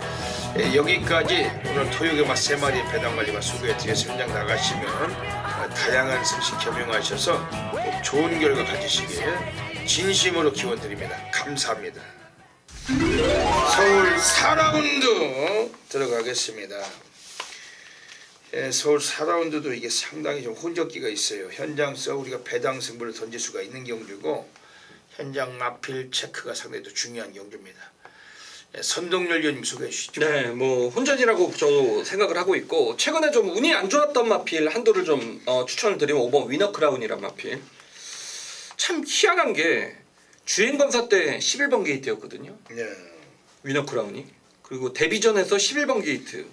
여기까지 오늘 토요경마 3마리의 배당관리만 소개해드렸습니다. 현장 나가시면 다양한 승식 겸용하셔서 꼭 좋은 결과 가지시길 진심으로 기원드립니다. 감사합니다. 서울 4라운드 들어가겠습니다. 서울 4라운드도 이게 상당히 좀 혼적기가 있어요. 현장서 우리가 배당 승부를 던질 수가 있는 경주고 현장 마필 체크가 상당히 또 중요한 경주입니다. 선동열 위원님 소개해 주시죠. 네, 뭐 혼전이라고 저도 생각을 하고 있고 최근에 좀 운이 안 좋았던 마필 한두를 좀 추천을 드리면 5번 위너크라운이란 마필. 참 희한한 게 주행검사 때 11번 게이트였거든요. 네. 위너크라운이. 그리고 데뷔전에서 11번 게이트.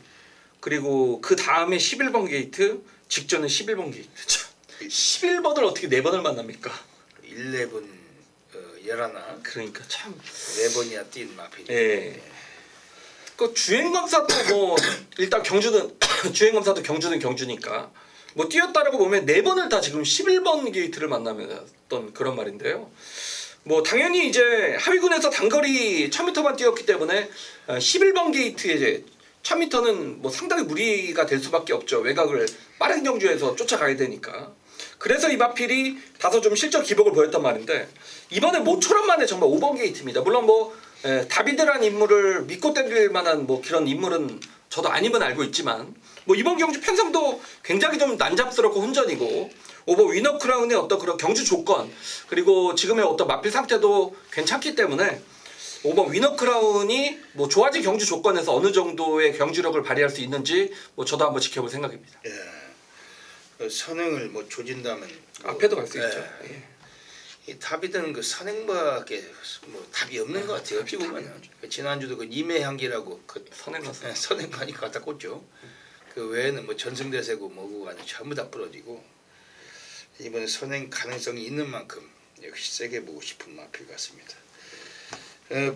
그리고 그 다음에 11번 게이트, 직전에 11번 게이트. 참, 11번을 어떻게 4번을 만납니까? 11 11 그러니까 참 4번이나 뛴 마필이. 예. 그 주행검사도 뭐 일단 경주는 주행검사도 경주는 경주니까 뭐 뛰었다라고 보면 4번을 다 지금 11번 게이트를 만나면던 그런 말인데요. 뭐 당연히 이제 하위군에서 단거리 1000m만 뛰었기 때문에 11번 게이트에 이제 1000m는 뭐 상당히 무리가 될 수밖에 없죠. 외곽을 빠른 경주에서 쫓아가야 되니까. 그래서 이 마필이 다소 좀 실적 기복을 보였단 말인데 이번에 모처럼 만에 정말 5번 게이트입니다. 물론 뭐 다비드란 인물을 믿고 때릴 만한 뭐 그런 인물은 저도 아님은 알고 있지만 뭐 이번 경주 편성도 굉장히 좀 난잡스럽고 혼전이고 5번 위너크라운의 어떤 그런 경주 조건 그리고 지금의 어떤 마필 상태도 괜찮기 때문에 5번 위너크라운이 뭐 좋아진 경주 조건에서 어느 정도의 경주력을 발휘할 수 있는지 뭐 저도 한번 지켜볼 생각입니다. 예. 그 선행을 뭐 조진다면 앞에도 갈 수 있죠. 예. 이 다비드는 그 선행밖에 뭐 답이 없는 것 같아요. 어찌 보면 지난주도 그 임해향기라고 그 선행 가서 선행 가니까 갖다 꽂죠. 그 외에는 뭐 전승대세고 뭐고 아니 전부 다 부러지고 이번에 선행 가능성이 있는 만큼 역시 세게 보고 싶은 마필 같습니다.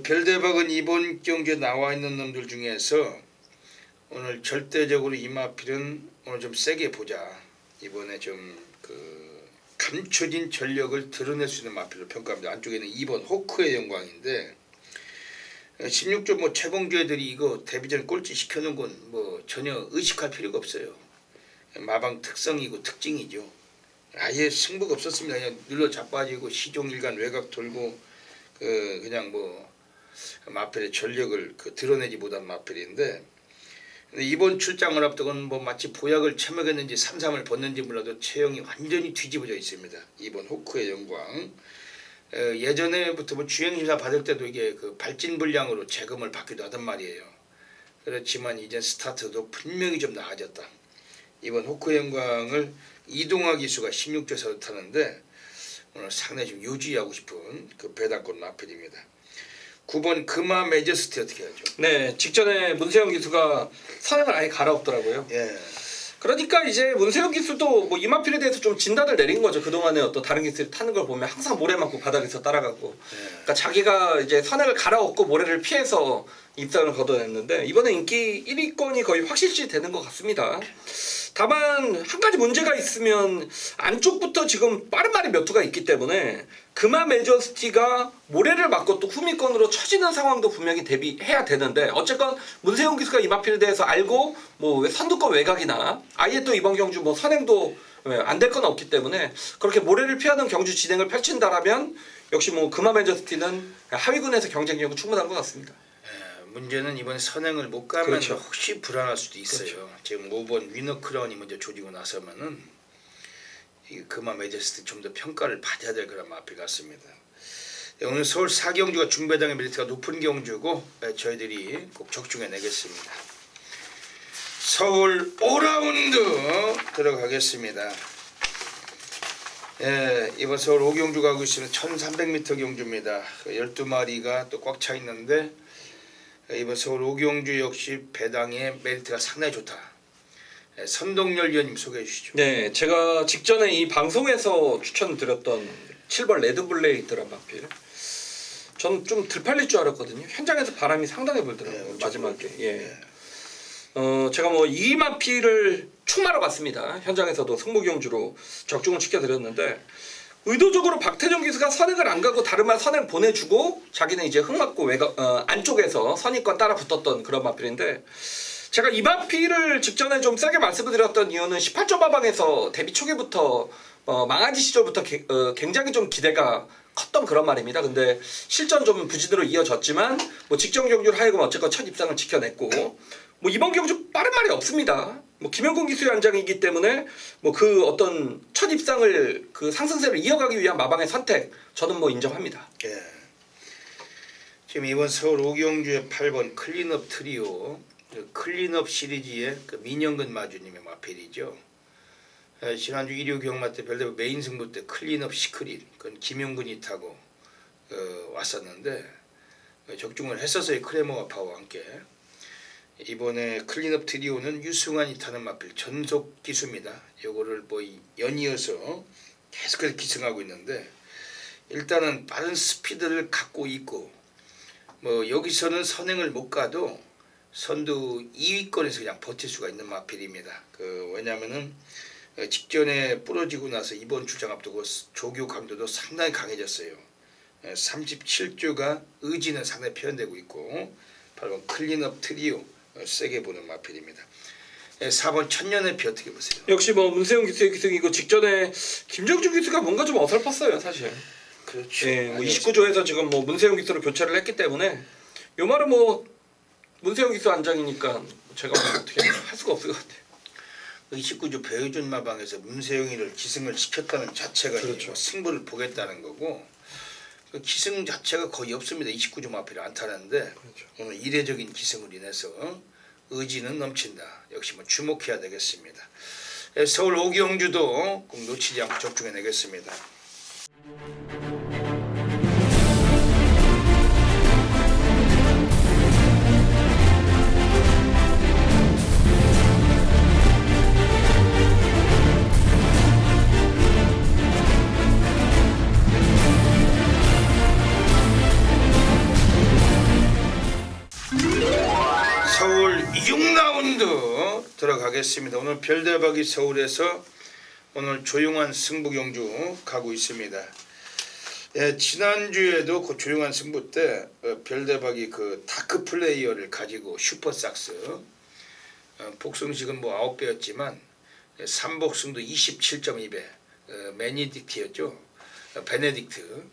별대박은 이번 경기에 나와 있는 놈들 중에서 오늘 절대적으로 이 마필은 오늘 좀 세게 보자. 이번에 좀 감춰진 전력을 드러낼 수 있는 마필로 평가합니다. 안쪽에는 2번 호크의 영광인데 16조 뭐 최봉주 애들이 이거 데뷔전 꼴찌 시켜놓은 건 뭐 전혀 의식할 필요가 없어요. 마방 특성이고 특징이죠. 아예 승부가 없었습니다. 그냥 눌러 자빠지고 시종일관 외곽 돌고 그냥 뭐 마필의 전력을 드러내지 못한 마필인데 이번 출장을 앞두고는 뭐 마치 보약을 처먹였는지 삼삼을 벗는지 몰라도 체형이 완전히 뒤집어져 있습니다. 이번 호크의 영광. 예전에부터 뭐 주행심사 받을 때도 이게 발진불량으로 재검을 받기도 하단 말이에요. 그렇지만 이제 스타트도 분명히 좀 나아졌다. 이번 호크의 영광을 이동화 기수가 16조에서 타는데 오늘 상당히 좀 유지하고 싶은 배당권 마필입니다. 9번 금화 매저스티 어떻게 하죠? 네, 직전에 문세영 기수가 선행을 아예 갈아엎더라고요. 예. 그러니까 이제 문세영 기수도 뭐 이 마필에 대해서 좀 진단을 내린 거죠. 그동안에 어떤 다른 기수를 타는 걸 보면 항상 모래 맞고 바닥에서 따라가고. 그러니까 자기가 이제 선행을 갈아엎고 모래를 피해서 입상을 거둬냈는데 이번에 인기 1위권이 거의 확실시 되는 것 같습니다. 다만 한 가지 문제가 있으면 안쪽부터 지금 빠른 말이 몇 투가 있기 때문에 금화 매저스티가 모래를 맞고 또 후미권으로 쳐지는 상황도 분명히 대비해야 되는데 어쨌건 문세용 기수가 이 마필에 대해서 알고 뭐 선두권 외곽이나 아예 또 이번 경주 뭐 선행도 안 될 건 없기 때문에 그렇게 모래를 피하는 경주 진행을 펼친다라면 역시 뭐 금화 매저스티는 하위군에서 경쟁력은 충분한 것 같습니다. 문제는 이번 선행을 못 가면 그렇죠. 혹시 불안할 수도 있어요. 그렇죠. 지금 5번 위너 크라운이 먼저 조지고 나서면은 이 금화 매저스티 좀 더 평가를 받아야 될 그런 마필 같습니다. 오늘 서울 4경주가 중배당의 메리트가 높은 경주고 저희들이 꼭 적중해 내겠습니다. 서울 5라운드 들어가겠습니다. 이번 서울 5경주 가고 있으면 1300m 경주입니다. 12마리가 또 꽉 차 있는데 이번 서울 5경주 역시 배당의 메리트가 상당히 좋다. 선동열 위원님 소개해 주시죠. 네, 제가 직전에 이 방송에서 추천드렸던 7번 레드블레이드란 마필. 저는 좀 들팔릴 줄 알았거든요. 현장에서 바람이 상당히 불더라고요. 마지막에. 예. 제가 뭐 이 마필을 충마로 갔습니다. 현장에서도 승무경주로 적중을 시켜드렸는데 의도적으로 박태정 기수가 선행을 안 가고 다른 말 선행 보내주고 자기는 이제 흙 맞고 외곽 안쪽에서 선입권 따라 붙었던 그런 마필인데 제가 이 마필을 직전에 좀 세게 말씀을 드렸던 이유는 18점 마방에서 데뷔 초기부터 망아지 시절부터 굉장히 좀 기대가 컸던 그런 말입니다. 근데 실전 좀 부진으로 이어졌지만 뭐 직전 경주를 하여금 어쨌건 첫 입상을 지켜냈고 뭐 이번 경주 빠른 말이 없습니다. 뭐 김영곤 기수의 안장이기 때문에 뭐 그 어떤 첫 입상을 그 상승세를 이어가기 위한 마방의 선택 저는 뭐 인정합니다. 예. 지금 이번 서울 5경주의 8번 클린업 트리오 클린업 시리즈의 민영근 마주님의 마필이죠. 지난주 일요 경마 때 별대로 메인 승부 때 클린업 시크릿 그건 김용근이 타고 왔었는데 적중을 했었어요. 크레모와 파워와 함께. 이번에 클린업 트리오는 유승환이 타는 마필 전속 기수입니다. 요거를 뭐 연이어서 계속해서 기승하고 있는데 일단은 빠른 스피드를 갖고 있고 뭐 여기서는 선행을 못 가도 선두 2위권에서 그냥 버틸 수가 있는 마필입니다. 왜냐면은 직전에 부러지고 나서 이번 출장 앞두고 조교 강도도 상당히 강해졌어요. 37조가 의지는 상당히 표현되고 있고 8번 클린업 트리오 세게 보는 마필입니다. 4번 천년의 피 어떻게 보세요? 역시 뭐 문세영 기수의 기승이고 직전에 김정주 기수가 뭔가 좀 어설펐어요 사실. 그렇죠. 예, 뭐 29조에서 지금 뭐 문세영 기수로 교체를 했기 때문에 요 말은 뭐 문세영 기수 안장이니까 제가 뭐 어떻게 할 수가 없을 것 같아요. 29조 배우준 마방에서 문세영이를 기승을 시켰다는 자체가 그렇죠. 승부를 보겠다는 거고 그 기승 자체가 거의 없습니다. 29조 마필을 안 타는데 그렇죠. 오늘 이례적인 기승을 인해서 의지는 넘친다. 역시 뭐 주목해야 되겠습니다. 서울 5경주도 꼭 놓치지 않고 적중해 내겠습니다. 7라운드 들어가겠습니다. 오늘 별대박이 서울에서 오늘 조용한 승부 경주 가고 있습니다. 예, 지난주에도 그 조용한 승부 때 별대박이 그 다크 플레이어를 가지고 슈퍼삭스 복승식은 뭐 9배였지만 3복승도 27.2배 베네딕트였죠. 베네딕트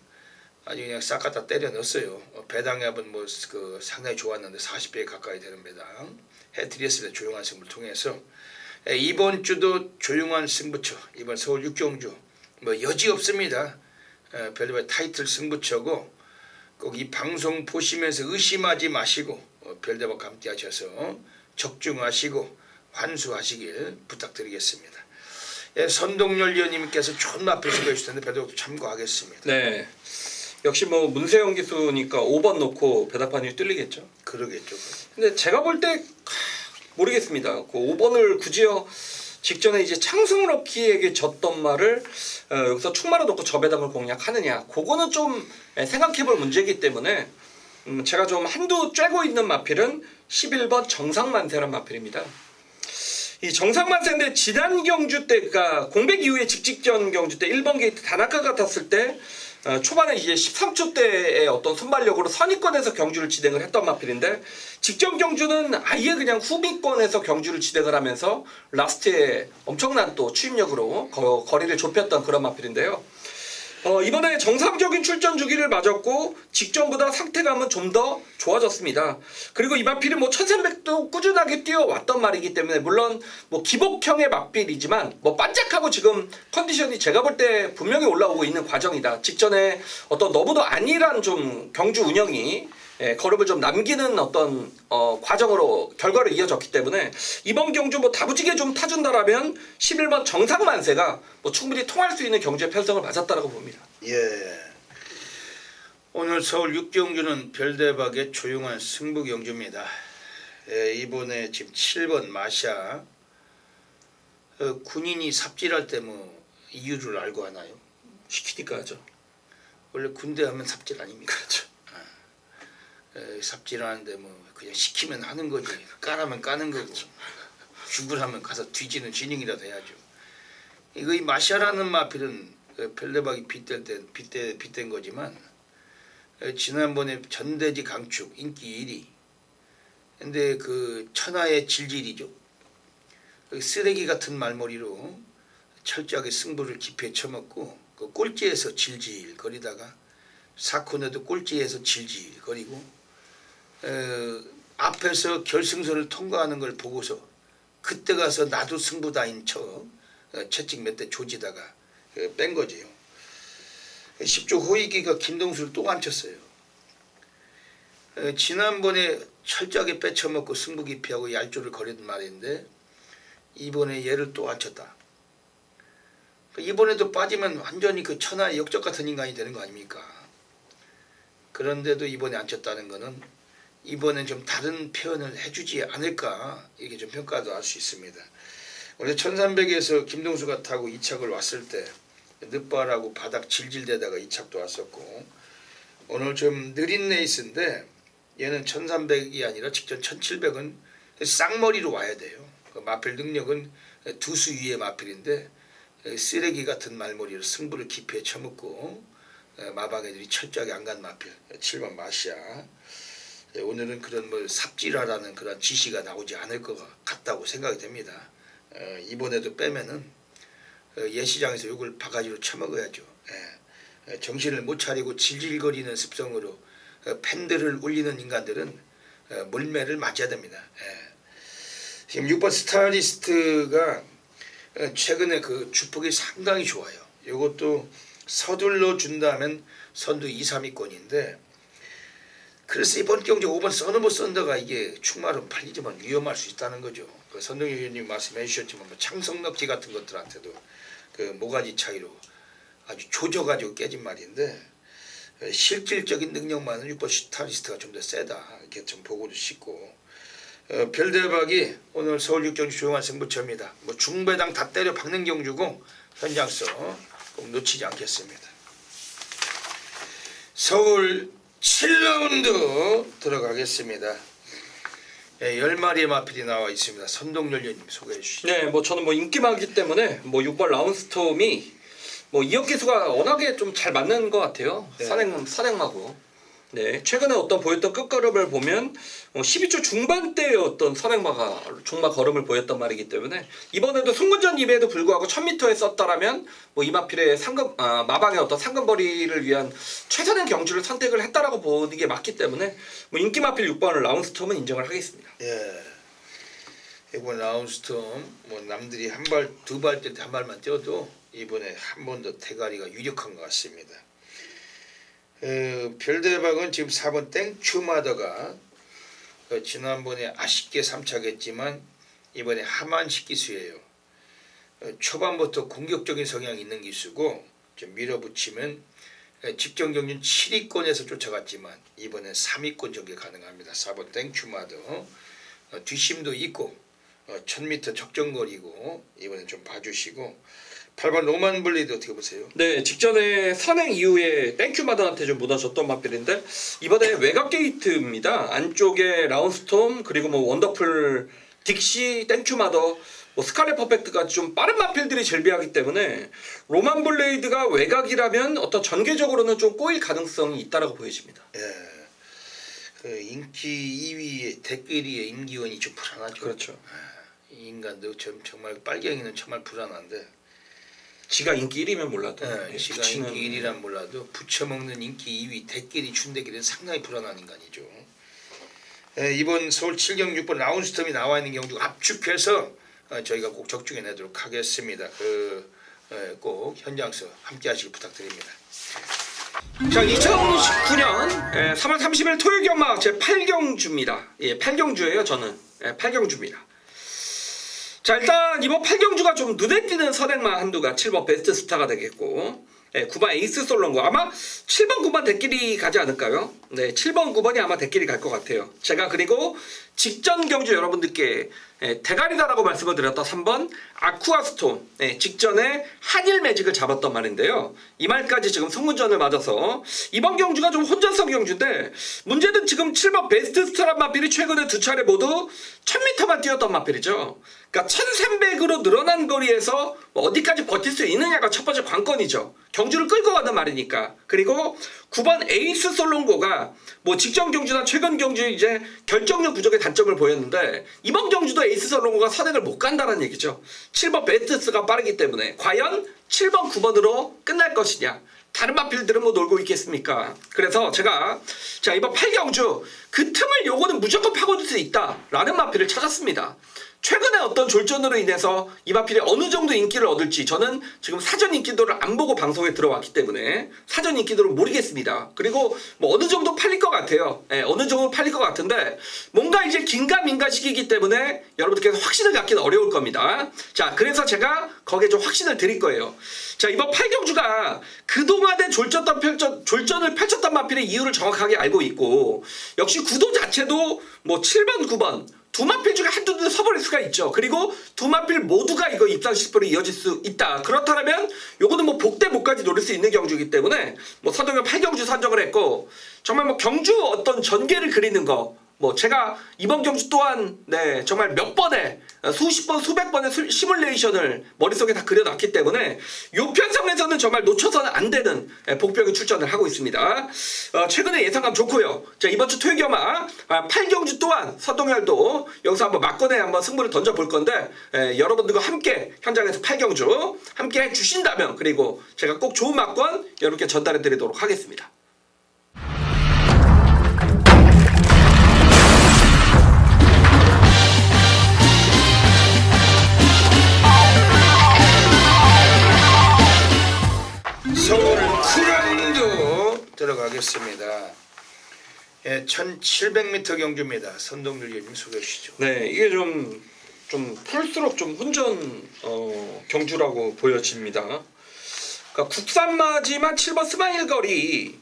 아주 그냥 싹 갖다 때려 넣었어요. 배당압은 뭐 그 상당히 좋았는데 40배 가까이 되는 배당 해드렸습니다. 조용한 승부를 통해서. 이번 주도 조용한 승부처, 이번 서울 6경주 뭐 여지 없습니다. 별의별 타이틀 승부처고 꼭 이 방송 보시면서 의심하지 마시고 별대박 함께 하셔서 적중하시고 환수하시길 부탁드리겠습니다. 예, 선동열 위원님께서 좋은 마필 소개해 주셨는데 별대박도 참고하겠습니다. 네. 역시 뭐 문세영 기수니까 5번 놓고 배당판이 뚫리겠죠. 그러겠죠. 근데 제가 볼 때 모르겠습니다. 그 5번을 굳이요 직전에 이제 창승럽기에게 졌던 말을 여기서 충마로 놓고 저 배당을 공략하느냐, 그거는 좀 생각해볼 문제이기 때문에 제가 좀 한두 쬐고 있는 마필은 11번 정상만세란 마필입니다. 이 정상만세인데 지난 경주 때가 공백 이후에 직직전 경주 때 1번 게이트 다나카가 탔을 때 초반에 이제 13초 대의 어떤 순발력으로 선위권에서 경주를 진행을 했던 마필인데, 직전 경주는 아예 그냥 후미권에서 경주를 진행을 하면서 라스트에 엄청난 또 추임력으로 거리를 좁혔던 그런 마필인데요. 이번에 정상적인 출전 주기를 맞았고 직전보다 상태감은 좀 더 좋아졌습니다. 그리고 이 마필은 뭐 1300도 꾸준하게 뛰어왔던 말이기 때문에 물론 뭐 기복형의 마필이지만 뭐 반짝하고 지금 컨디션이 제가 볼 때 분명히 올라오고 있는 과정이다. 직전에 어떤 너무도 안일한 좀 경주 운영이 걸음을 좀 남기는 어떤 과정으로 결과로 이어졌기 때문에 이번 경주 뭐 다부지게 좀 타준다라면 11번 정상만세가 뭐 충분히 통할 수 있는 경주의 편성을 맞았다라고 봅니다. 예. 오늘 서울 6경주는 별대박의 조용한 승부 경주입니다. 예, 이번에 지금 7번 마샤 군인이 삽질할 때 뭐 이유를 알고 하나요? 시키니까 하죠. 원래 군대 하면 삽질 아닙니까? 그렇죠. 삽질하는데 뭐 그냥 시키면 하는 거지, 까라면 까는 거고, 죽으라면 가서 뒤지는 진영이라도 해야죠. 이거 이 마샤라는 마필은 별대박이 빗댄 거지만 지난번에 전대지 강축 인기 1위. 근데 그 천하의 질질이죠. 쓰레기 같은 말머리로 철저하게 승부를 기피에 쳐먹고 그 꼴찌에서 질질 거리다가 사코네도 꼴찌에서 질질 거리고 앞에서 결승선을 통과하는 걸 보고서 그때 가서 나도 승부다인 척 채찍 몇 대 조지다가 뺀 거지요. 10조 호위기가 김동수를 또 앉혔어요. 지난번에 철저하게 빼쳐먹고 승부 기피하고 얄조를 거리던 말인데 이번에 얘를 또 앉혔다. 이번에도 빠지면 완전히 그 천하의 역적 같은 인간이 되는 거 아닙니까? 그런데도 이번에 앉혔다는 거는 이번엔 좀 다른 표현을 해주지 않을까, 이렇게 좀 평가도 할 수 있습니다. 원래 1300에서 김동수가 타고 2착을 왔을 때 늦발하고 바닥 질질대다가 2착도 왔었고, 오늘 좀 느린 레이스인데 얘는 1300이 아니라 직전 1700은 쌍머리로 와야 돼요. 그 마필 능력은 두수 위의 마필인데 쓰레기 같은 말머리로 승부를 기피에 쳐먹고 마방애들이 철저하게 안 간 마필 7번 마시아. 오늘은 그런 뭐 삽질하라는 그런 지시가 나오지 않을 것 같다고 생각이 됩니다. 이번에도 빼면은 예시장에서 욕을 바가지로 쳐먹어야죠. 정신을 못 차리고 질질거리는 습성으로 팬들을 울리는 인간들은 물매를 맞아야 됩니다. 지금 6번 스타리스트가 최근에 그 주폭이 상당히 좋아요. 이것도 서둘러 준다면 선두 2, 3위권인데, 그래서 이번 경주 5번 써너버 썬더가 이게 충마로 팔리지만 위험할 수 있다는 거죠. 그 선동열 의원님 말씀해 주셨지만 뭐 창성럭지 같은 것들한테도 그 모가지 차이로 아주 조져가지고 깨진 말인데, 실질적인 능력만은 6번 스타리스트가 좀 더 세다, 이렇게 좀 보고도 싶고, 별대박이 오늘 서울 6경주 조용한 승부처입니다. 뭐 중배당 다 때려 박는 경주고 현장서 꼭 놓치지 않겠습니다. 서울 7라운드 들어가겠습니다. 10마리의 마필이 나와 있습니다. 선동열려님 소개해 주시죠. 네, 뭐 저는 뭐 인기마기 때문에 뭐 6번 라운스톰이 뭐 이역 기수가 워낙에 좀 잘 맞는 것 같아요. 네. 선행마고. 네, 최근에 어떤 보였던 끝걸음을 보면 12초 중반대의 어떤 선행마가 종마 걸음을 보였단 말이기 때문에 이번에도 송근전임에도 불구하고 1000m에 썼다라면 뭐 이마필의 마방의 어떤 상금거리를 위한 최선의 경주를 선택을 했다라고 보는 게 맞기 때문에 뭐 인기마필 6번을 라운스톰은 인정을 하겠습니다. 예. 이번 라운스톰 뭐 남들이 한 발, 두 발 때 한 발만 뛰어도 이번에 한 번 더 대가리가 유력한 것 같습니다. 별대박은 지금 4번 땡큐마더가 지난번에 아쉽게 3착했지만 이번에 하만식 기수예요. 초반부터 공격적인 성향이 있는 기수고 좀 밀어붙이면 직전 경준 7위권에서 쫓아갔지만 이번엔 3위권 전개 가능합니다. 4번 땡큐마더 뒷심도 있고 1000m 적정거리고 이번엔 좀 봐주시고 8번 로만 블레이드 어떻게 보세요? 네, 직전에 선행 이후에 땡큐마더한테 좀 무너졌던 마필인데 이번에 외곽 게이트입니다. 안쪽에 라운스톰 그리고 뭐 원더풀 딕시 땡큐마더 뭐 스칼렛 퍼펙트가 좀 빠른 마필들이 즐비하기 때문에 로만 블레이드가 외곽이라면 어떤 전개적으로는 좀 꼬일 가능성이 있다라고 보여집니다. 예. 그 인기 2위 댓글이의 임기원이 좀 불안하죠. 그렇죠. 이 인간도 정말 빨갱이는 정말 불안한데. 지가 인기 1위면 몰라도 지가 부치는... 인기 1위란 몰라도 부쳐먹는 인기 2위 댓글이 춘대길은 상당히 불안한 인간이죠. 이번 서울 7경 6번 라운스톰이 나와 있는 경주 압축해서 저희가 꼭 적중해 내도록 하겠습니다. 꼭 현장에서 함께 하시길 부탁드립니다. 자, 2019년 3월 30일 토요일 경마 제 8경주입니다. 예, 8경주예요. 저는 8경주입니다. 자, 일단 이번 8경주가 좀 눈에 띄는 선행마 한두가 7번 베스트 스타가 되겠고 9번 에이스 솔롱고 아마 7번 9번 대끼리 가지 않을까요? 네, 7번 9번이 아마 대끼리 갈 것 같아요. 제가 그리고 직전 경주 여러분들께 대가리다라고 말씀을 드렸던 3번 아쿠아스톰 직전에 한일 매직을 잡았던 말인데요. 이 말까지 지금 송문전을 맞아서 이번 경주가 좀 혼전성 경주인데 문제는 지금 7번 베스트 스타란 마필이 최근에 두 차례 모두 1000m만 뛰었던 마필이죠. 그러니까 1300으로 늘어난 거리에서 어디까지 버틸 수 있느냐가 첫 번째 관건이죠. 경주를 끌고 가는 말이니까. 그리고 9번 에이스 솔롱고가 뭐 직전 경주나 최근 경주 이제 결정력 부족의 단점을 보였는데 이번 경주도 에이스 솔롱고가 선행을 못 간다는 얘기죠. 7번 베스트스가 빠르기 때문에 과연 7번 9번으로 끝날 것이냐. 다른 마필들은 뭐 놀고 있겠습니까? 그래서 제가 자 이번 8경주 그 틈을 요거는 무조건 파고들 수 있다라는 마필을 찾았습니다. 최근에 어떤 졸전으로 인해서 이 마필이 어느 정도 인기를 얻을지 저는 지금 사전 인기도를 안 보고 방송에 들어왔기 때문에 사전 인기도를 모르겠습니다. 그리고 뭐 어느 정도 팔릴 것 같아요. 어느 정도 팔릴 것 같은데 뭔가 이제 긴가민가 시기이기 때문에 여러분들께서 확신을 갖기는 어려울 겁니다. 자, 그래서 제가 거기에 좀 확신을 드릴 거예요. 자, 이번 8경주가 그동안의 졸전을 펼쳤던 마필의 이유를 정확하게 알고 있고 역시 구도 자체도 뭐 7번, 9번 두 마필 중에 한두 개 서버릴 수가 있죠. 그리고 두 마필 모두가 이거 입상 실패로 이어질 수 있다. 그렇다면 요거는 뭐 복대 목까지 노릴 수 있는 경주이기 때문에 뭐 서동현 8경주 선정을 했고 정말 뭐 경주 어떤 전개를 그리는 거 뭐 제가 이번 경주 또한 네 정말 몇 번의 수십 번 수백 번의 시뮬레이션을 머릿속에 다 그려놨기 때문에 요 편성에서는 정말 놓쳐서는 안 되는 복병의 출전을 하고 있습니다. 최근에 예상감 좋고요. 자, 이번 주 토요일 경마 8경주 또한 서동열도 여기서 한번 막권에 한번 승부를 던져볼 건데 여러분들과 함께 현장에서 8경주 함께 해주신다면 그리고 제가 꼭 좋은 막권 여러분께 전달해 드리도록 하겠습니다. 서울 쿠랑도 들어가겠습니다. 1700m 경주입니다. 선동률 의원님 소개해 주시죠. 네, 이게 좀 풀수록 좀 혼전 경주라고 보여집니다. 그러니까 국산마지만 7번 스마일 거리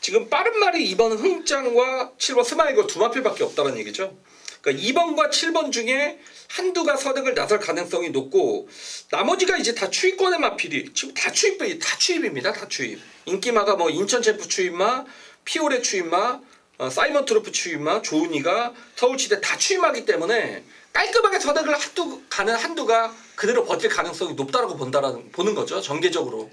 지금 빠른 말이 2번 흥짱과 7번 스마일 거 두 마필밖에 없다는 얘기죠. 그러니까 2번과 7번 중에 한두가 선행을 나설 가능성이 높고 나머지가 이제 다 추입권의 마필이 지금 다 추입입니다. 다 추입. 인기마가 뭐 인천 챔프 추입마, 피오레 추입마, 사이먼 트로프 취임과 조은희가 서울시대 다 취임하기 때문에 깔끔하게 선택을 가는 한두가 그대로 버틸 가능성이 높다라고 보는 거죠. 전개적으로.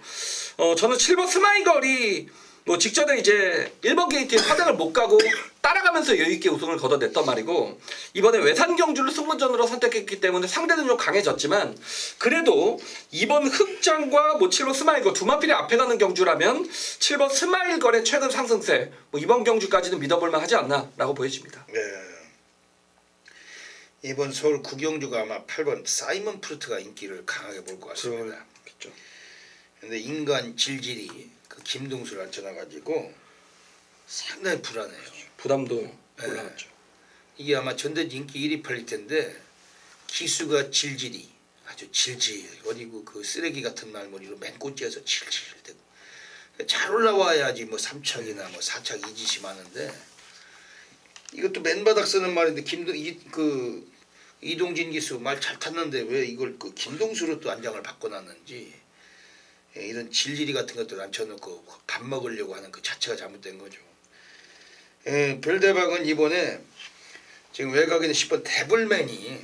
저는 7번 스마일걸이 뭐 직전에 이제 1번 게이트에 선택을 못 가고 따라가면서 여유있게 우승을 거둬냈단 말이고, 이번에 외산 경주를 승부전으로 선택했기 때문에 상대는 좀 강해졌지만 그래도 2번 흑장과 뭐 7번 스마일걸 두 마필이 앞에 가는 경주라면 7번 스마일걸의 최근 상승세, 뭐 이번 경주까지는 믿어볼만 하지 않나 라고 보여집니다. 네. 이번 서울 구경주가 아마 8번 사이먼 프루트가 인기를 강하게 볼 것 같습니다. 그렇죠. 근데 인간 질질이 그 김동수를 앉혀놔가지고 상당히 불안해요. 부담도 올라갔죠. 이게 아마 전대지 인기 1위 팔릴 텐데 기수가 질질이 아주 질질 어디고 그 쓰레기 같은 말머리로 맨꼬치에서 질질대고 잘 올라와야지 뭐 3착이나 뭐 4착 이짓이 많은데, 이것도 맨바닥 쓰는 말인데 이동진 기수 말 잘 탔는데 왜 이걸 그 김동수로 또 안장을 바꿔놨는지, 이런 질질이 같은 것들 앉혀놓고 밥 먹으려고 하는 그 자체가 잘못된 거죠. 별대박은 이번에 지금 외곽에는 10번 데블맨이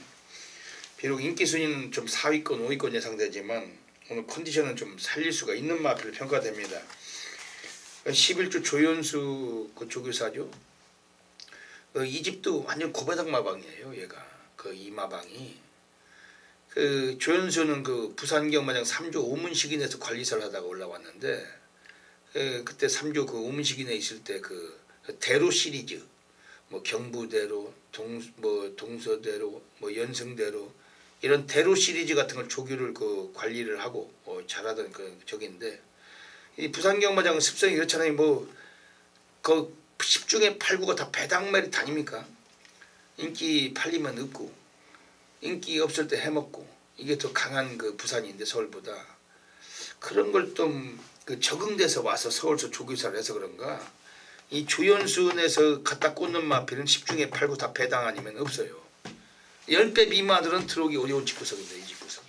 비록 인기 순위는 좀 4위권 5위권 예상되지만 오늘 컨디션은 좀 살릴 수가 있는 마필로 평가됩니다. 11주 조연수 그 조교사죠. 이 집도 완전 고배당 마방이에요. 얘가 그 이 마방이 그 조연수는 그 부산경마장 3조 오문식인에서 관리사를 하다가 올라왔는데, 그때 3조 그 오문식인에 있을 때 그 대로 시리즈 뭐 경부대로 동서대로 뭐 연승대로 이런 대로 시리즈 같은 걸 조교를 그 관리를 하고 잘하던 그 적인데, 이 부산경마장은 습성이 그렇잖아요. 뭐 그 10중에 8, 9가 다 배당매리 다닙니까? 인기 팔리면 없고 인기 없을 때 해먹고, 이게 더 강한 그 부산인데 서울보다 그런 걸 좀 그 적응돼서 와서 서울서 조교사를 해서 그런가, 이 조연수에서 갖다 꽂는 마필은 10중에 8, 9 다 배당 아니면 없어요. 10배 미만들은 들어오기 어려운 집구석인데 이 집구석이.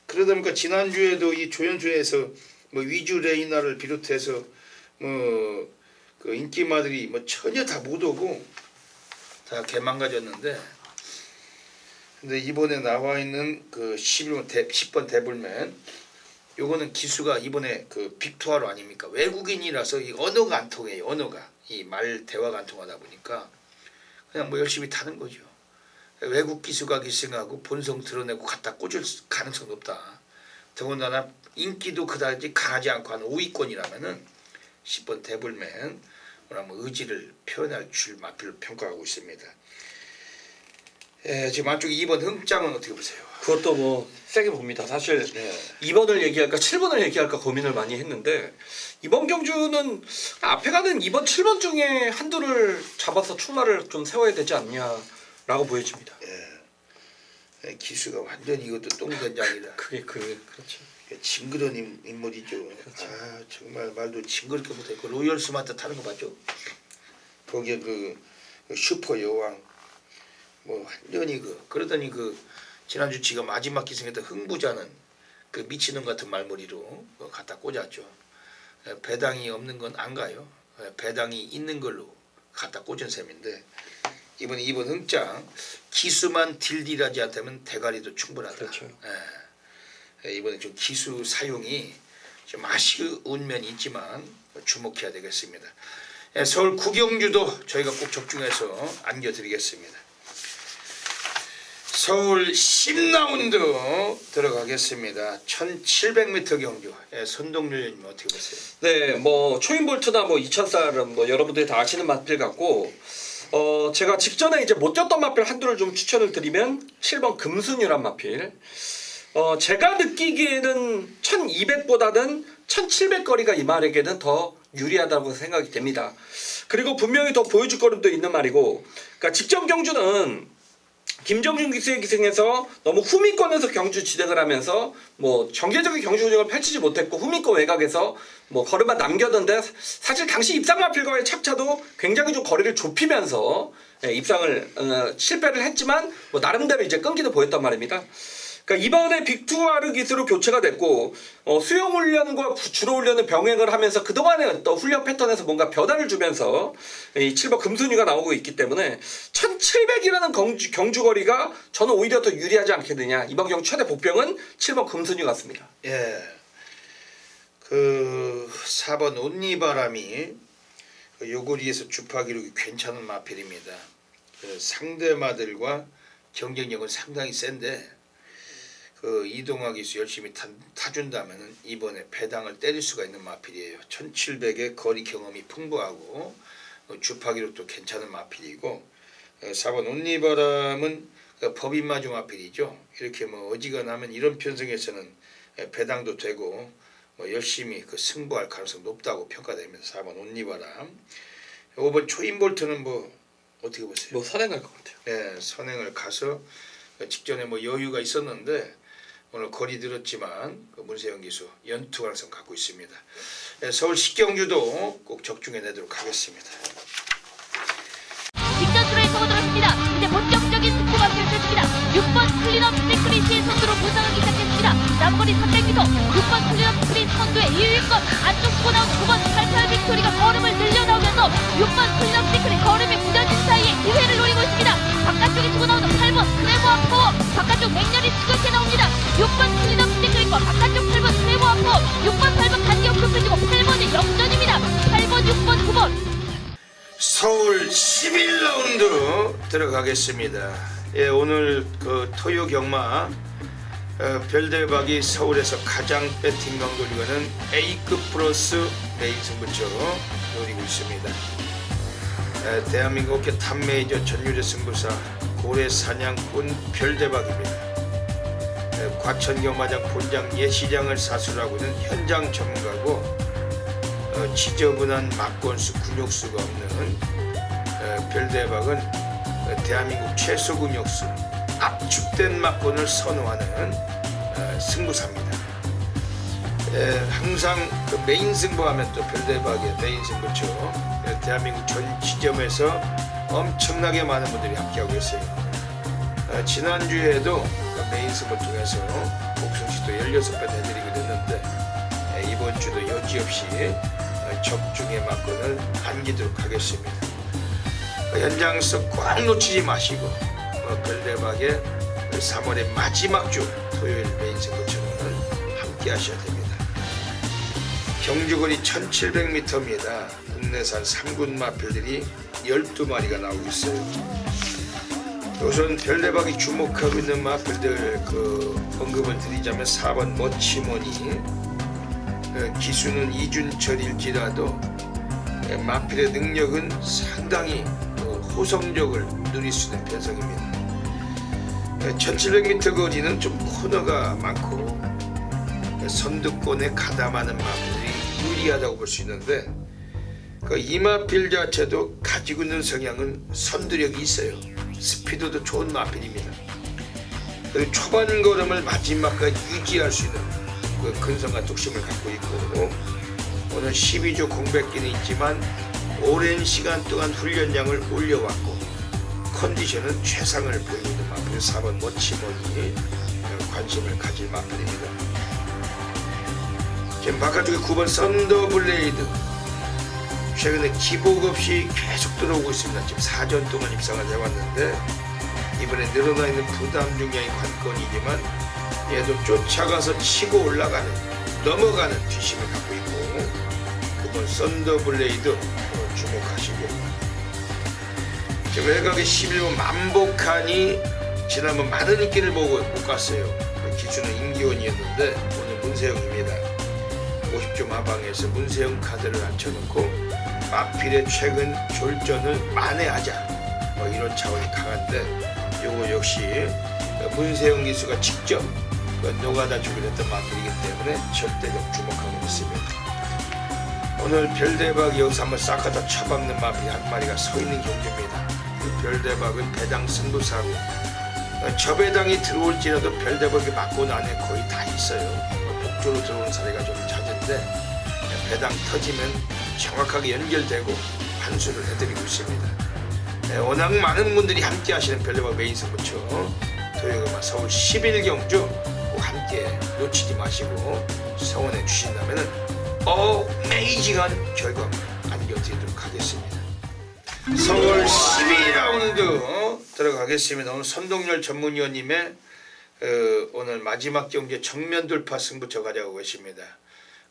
그러다 보니까 지난주에도 이 조연수에서 뭐 위주 레이나를 비롯해서 뭐 그 인기마들이 뭐 전혀 다 못 오고 다 개망가졌는데, 근데 이번에 나와 있는 그 10번 데블맨, 요거는 기수가 이번에 그 빅투어로 아닙니까? 외국인이라서 이 언어가 안 통해요. 언어가 이 말 대화가 안 통하다 보니까 그냥 뭐 열심히 타는 거죠. 외국 기수가 기승하고 본성 드러내고 갖다 꽂을 가능성이 없다. 더군다나 인기도 그다지 강하지 않고 한 5위권이라면은 10번 데블맨 뭐 의지를 표현할 줄 마필로 평가하고 있습니다. 지금 안쪽에 2번 흥장은 어떻게 보세요? 그것도 뭐 세게 봅니다. 사실 2번을 얘기할까 7번을 얘기할까 고민을 많이 했는데, 이번 경주는 앞에 가는 2번 7번 중에 한두를 잡아서 출마를 좀 세워야 되지 않냐라고 보여집니다. 기수가 완전히 이것도 똥된장이다. 그렇죠. 징그러운 인물이죠. 그렇죠. 아 정말 말도 징그럽게 못해. 그 로열 스마트 타는 거 봤죠? 거기에 그 슈퍼 여왕 뭐 완전히 그러더니 그 지난주 지가 마지막 기승했던 흥부자는 그 미친놈 같은 말머리로 갖다 꽂았죠. 배당이 없는 건 안 가요. 배당이 있는 걸로 갖다 꽂은 셈인데, 이번에 2번 흥장 기수만 딜딜하지 않다면 대가리도 충분하다. 그렇죠. 이번에 좀 기수 사용이 좀 아쉬운 면이 있지만 주목해야 되겠습니다. 서울 구경주도 저희가 꼭 적중해서 안겨드리겠습니다. 서울 10라운드 들어가겠습니다. 1700m 경주. 손동률님 어떻게 보세요? 네, 뭐 초인볼트나 뭐 2000쌀은 뭐 여러분들이 다 아시는 마필 같고, 제가 직전에 이제 못 뛰었던 마필 한두를 좀 추천을 드리면 7번 금순유란 마필. 제가 느끼기에는 1200보다는 1700 거리가 이 말에게는 더 유리하다고 생각이 됩니다. 그리고 분명히 더 보여줄 거리도 있는 말이고, 그러니까 직전 경주는 김정준 기수의 기승에서 너무 후미권에서 경주 진행을 하면서 뭐 정계적인 경주 운영을 펼치지 못했고 후미권 외곽에서 뭐 걸음만 남겼는데, 사실 당시 입상 마필과의 착차도 굉장히 좀 거리를 좁히면서 입상을 실패를 했지만 뭐 나름대로 이제 끈기도 보였단 말입니다. 그러니까 이번에 빅2R 기수로 교체가 됐고 수영 훈련과 주로 훈련을 병행을 하면서 그동안의 또 훈련 패턴에서 뭔가 변화를 주면서 이 7번 금순위가 나오고 있기 때문에 1700이라는 경주거리가 저는 오히려 더 유리하지 않겠느냐. 이번 경주 최대 복병은 7번 금순위 같습니다. 예. 그 4번 온니바람이 그 요거리에서 주파 기록이 괜찮은 마필입니다. 그 상대마들과 경쟁력은 상당히 센데 그 이동화 기수 열심히 타준다면 이번에 배당을 때릴 수가 있는 마필이에요. 1700의 거리 경험이 풍부하고 주파 기록도 괜찮은 마필이고 4번 온니바람은 법인 마주 마필이죠. 이렇게 뭐 어지간하면 이런 편성에서는 배당도 되고 열심히 그 승부할 가능성이 높다고 평가됩니다. 4번 온니바람. 5번 초인볼트는 뭐 어떻게 보세요? 뭐 선행할 것 같아요. 네, 선행을 가서 직전에 뭐 여유가 있었는데 오늘 거리 들었지만 그 문세영 기수 연투 가능성 갖고 있습니다. 네, 서울 식경주도 꼭 적중해 내도록 하겠습니다. 직전수로에 접어들었습니다. 이제 본격적인 승부가 펼쳐집니다. 6번 클린업 시크릿이 선두로 부상하기 시작했습니다. 남거리 300m 6번 클린업 시크릿 선두의 2위권 안쪽 치고 나온 9번 88 빅토리가 걸음을 늘려나오면서 6번 클린업 시크릿 걸음이 굳어진 사이에 기회를 노리고 있습니다. 바깥쪽에 치고 나오는 8번 트레보아 파워 바깥쪽 맹렬히 추격해 나옵니다. 6번 클린업 시크릿과 바깥쪽 8번 트레보아 파워 6번 8번 간격 좁혀지고 8번이 역전입니다. 8번 6번 9번 서울 11라운드 들어가겠습니다. 예, 오늘 그 토요 경마 별대박이 서울에서 가장 배팅 강도 리그는 A급 플러스 메인 승부처 노리고 있습니다. 대한민국 업계 탑 메이저 전유제 승부사 고래 사냥꾼 별대박입니다. 과천 경마장 본장 예시장을 사수하고 있는 현장 전문가고 지저분한 막건수 근육수가 없는 별대박은 대한민국 최소 근육수 압축된 막건을 선호하는 승부사입니다. 항상 그 메인 승부하면 또 별대박의 메인 승부처 대한민국 전 지점에서 엄청나게 많은 분들이 함께하고 있어요. 지난주에도 메인 승부 중에서 복승시도 16번 해드리게 됐는데 이번 주도 여지없이 적중의 막건을 안기도록 하겠습니다. 현장에서 꽉 놓치지 마시고 별대박의 3월의 마지막 주 토요일 메인 승부처는 함께 하셔야 됩니다. 경주거리 1700m입니다. 국내산 3군 마필들이 12마리가 나오고 있어요. 우선 별대박이 주목하고 있는 마필들 언급을 드리자면 4번 멋치머니 기수는 이준철일지라도 마필의 능력은 상당히 호성적을 누릴 수 있는 편성입니다. 1700m 거리는 좀 코너가 많고 선두권에 가담하는 마필이 유리하다고 볼 수 있는데 이 마필 자체도 가지고 있는 성향은 선두력이 있어요. 스피드도 좋은 마필입니다. 그리고 초반 걸음을 마지막까지 유지할 수 있는 근성과 뚝심을 갖고 있고 오늘 12조 공백기는 있지만 오랜 시간 동안 훈련량을 올려왔고 컨디션은 최상을 보이고 있는 마필 4번 멋치머니 관심을 가질 마필입니다. 지금 바깥쪽에 9번 썬더블레이드 최근에 기복 없이 계속 들어오고 있습니다. 지금 4전 동안 입상을 해왔는데 이번에 늘어나 있는 부담 중량이 관건이지만 얘도 쫓아가서 치고 올라가는 넘어가는 뒷심을 갖고 있고 그건 썬더블레이드 주목하시고 지금 외곽의 11번 만복한이 지난번 많은 인기를 보고 못 갔어요. 기수는 임기원이었는데 오늘 문세영입니다. 50조 마방에서 문세영 카드를 앉혀놓고 마필의 최근 졸전을 만회하자 이런 차원이 강한데 요거 역시 문세영 기수가 직접 노가다 주기했던 마필이기 때문에 절대적 주목하고 있습니다. 오늘 별대박 여기서 한번 싹 갖다 쳐박는 마필 한 마리가 서 있는 경주입니다. 별대박은 배당 승부사고 저 배당이 들어올지라도 별대박이 맞고 나네 거의 다 있어요. 복조로 들어오는 사례가 좀 잦은데 배당 터지면 정확하게 연결되고 환수를 해드리고 있습니다. 워낙 많은 분들이 함께 하시는 별대박 메인 승부처 토요일마 서울 11경주 꼭 함께 놓치지 마시고 성원해 주신다면은 어메이징한 결과 안겨드리도록 하겠습니다. 서울 12라운드 들어가겠습니다. 오늘 선동열 전문위원님의 오늘 마지막 경기에 정면 돌파 승부처 가져가고 계십니다.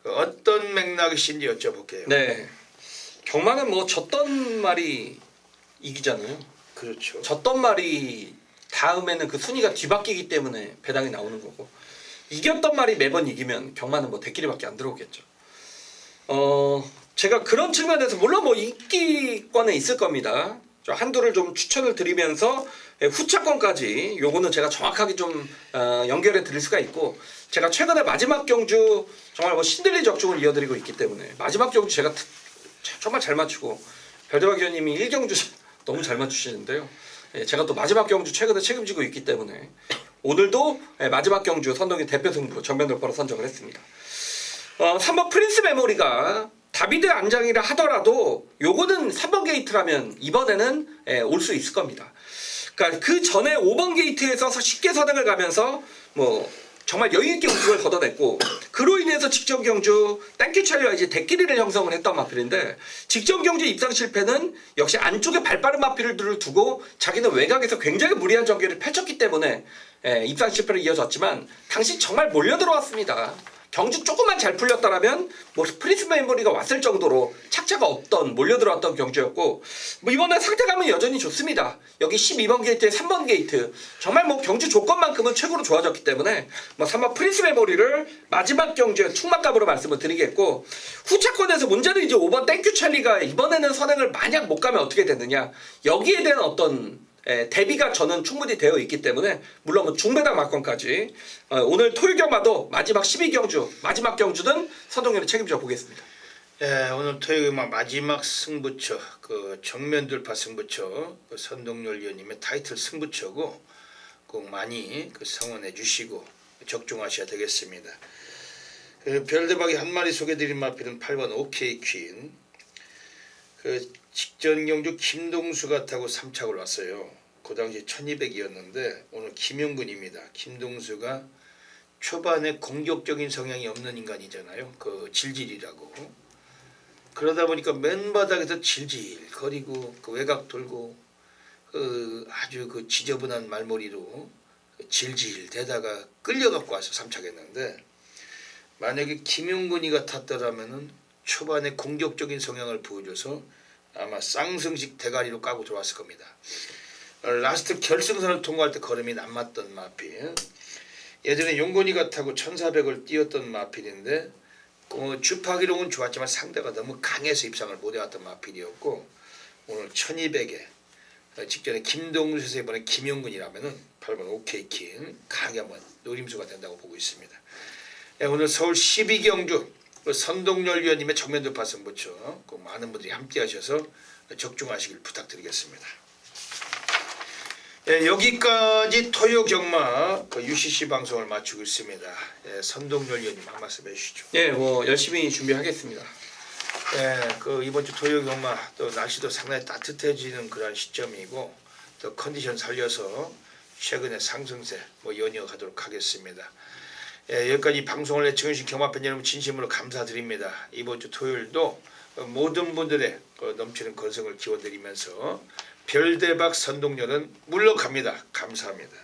어떤 맥락이신지 여쭤볼게요. 네, 경마는 뭐 졌던 말이 이기잖아요. 그렇죠. 졌던 말이 다음에는 그 순위가 뒤바뀌기 때문에 배당이 나오는 거고, 이겼던 말이 매번 이기면 경마는 뭐 대끼리밖에 안 들어오겠죠. 제가 그런 측면에서 물론 뭐 인기권은 있을 겁니다. 한두를 좀 추천을 드리면서 후차권까지 요거는 제가 정확하게 좀 연결해 드릴 수가 있고, 제가 최근에 마지막 경주 정말 뭐 신들리 적중을 이어드리고 있기 때문에 마지막 경주 제가 정말 잘 맞추고, 별대박 위원님이 1경주 너무 잘 맞추시는데요. 제가 또 마지막 경주 최근에 책임지고 있기 때문에 오늘도 마지막 경주 선동의 대표 승부 정면 돌파로 선정을 했습니다. 3번 프린스 메모리가 다비드 안장이라 하더라도 요거는 3번 게이트라면 이번에는 올 수 있을 겁니다. 그러니까 그 전에 5번 게이트에서 쉽게 선행을 가면서 뭐 정말 여유있게 우승을 걷어냈고, 그로 인해서 직전 경주 땡큐 찰리와 이제 대끼리를 형성을 했던 마필인데, 직전 경주 입상 실패는 역시 안쪽에 발빠른 마필들을 두고 자기는 외곽에서 굉장히 무리한 전개를 펼쳤기 때문에 입상 실패로 이어졌지만, 당시 정말 몰려 들어왔습니다. 경주 조금만 잘 풀렸다라면 뭐 프린스 메모리가 왔을 정도로 착차가 없던 몰려 들어왔던 경주였고, 뭐 이번에 상대감은 여전히 좋습니다. 여기 12번 게이트에 3번 게이트 정말 뭐 경주 조건만큼은 최고로 좋아졌기 때문에 뭐 3번 프린스 메모리를 마지막 경주에 충막감으로 말씀을 드리겠고, 후차권에서 문제는 이제 5번 땡큐 찰리가 이번에는 선행을 만약 못 가면 어떻게 되느냐, 여기에 대한 어떤 대비가 저는 충분히 되어 있기 때문에, 물론 뭐 중배당 막권까지 오늘 토요일 경마도 마지막 12경주 마지막 경주는 선동열이 책임져 보겠습니다. 오늘 토요일 마지막 승부처, 그 정면 돌파 승부처, 그 선동열 위원님의 타이틀 승부처고 꼭 많이 그 성원해 주시고 적중하셔야 되겠습니다. 별대박이 한 마리 소개드린 마필은 8번 OK 퀸. 그 직전 경주 김동수가 타고 3착을 왔어요. 그 당시 1200이었는데 오늘 김용근입니다. 김동수가 초반에 공격적인 성향이 없는 인간이잖아요. 그 질질이라고. 그러다 보니까 맨바닥에서 질질 거리고 그 외곽 돌고 그 아주 그 지저분한 말머리로 질질 대다가 끌려갖고 와서 3착했는데, 만약에 김용근이가 탔더라면은 초반에 공격적인 성향을 보여줘서 아마 쌍승식 대가리로 까고 들어왔을 겁니다. 라스트 결승선을 통과할 때 걸음이 안 맞던 마필. 예전에 용건이가 타고 1400을 뛰었던 마필인데 주파기록은 좋았지만 상대가 너무 강해서 입상을 못 해왔던 마필이었고, 오늘 1200에 직전에 김동수에서 이번에 김용근이라면은 8번 OK킹 강하게 한번 노림수가 된다고 보고 있습니다. 오늘 서울 12경주 선동열 위원님의 정면 돌파 승부처 그 많은 분들이 함께 하셔서 적중하시길 부탁드리겠습니다. 여기까지 토요 경마 그 UCC 방송을 마치고 있습니다. 선동열 위원님 한 말씀 해주시죠. 뭐 열심히 준비하겠습니다. 그 이번 주 토요 경마 또 날씨도 상당히 따뜻해지는 그런 시점이고, 또 컨디션 살려서 최근의 상승세 뭐 연이어가도록 하겠습니다. 여기까지 방송을 애청해주신 경마팬 여러분 진심으로 감사드립니다. 이번 주 토요일도 모든 분들의 넘치는 건승을 기원드리면서 별대박 선동열은 물러갑니다. 감사합니다.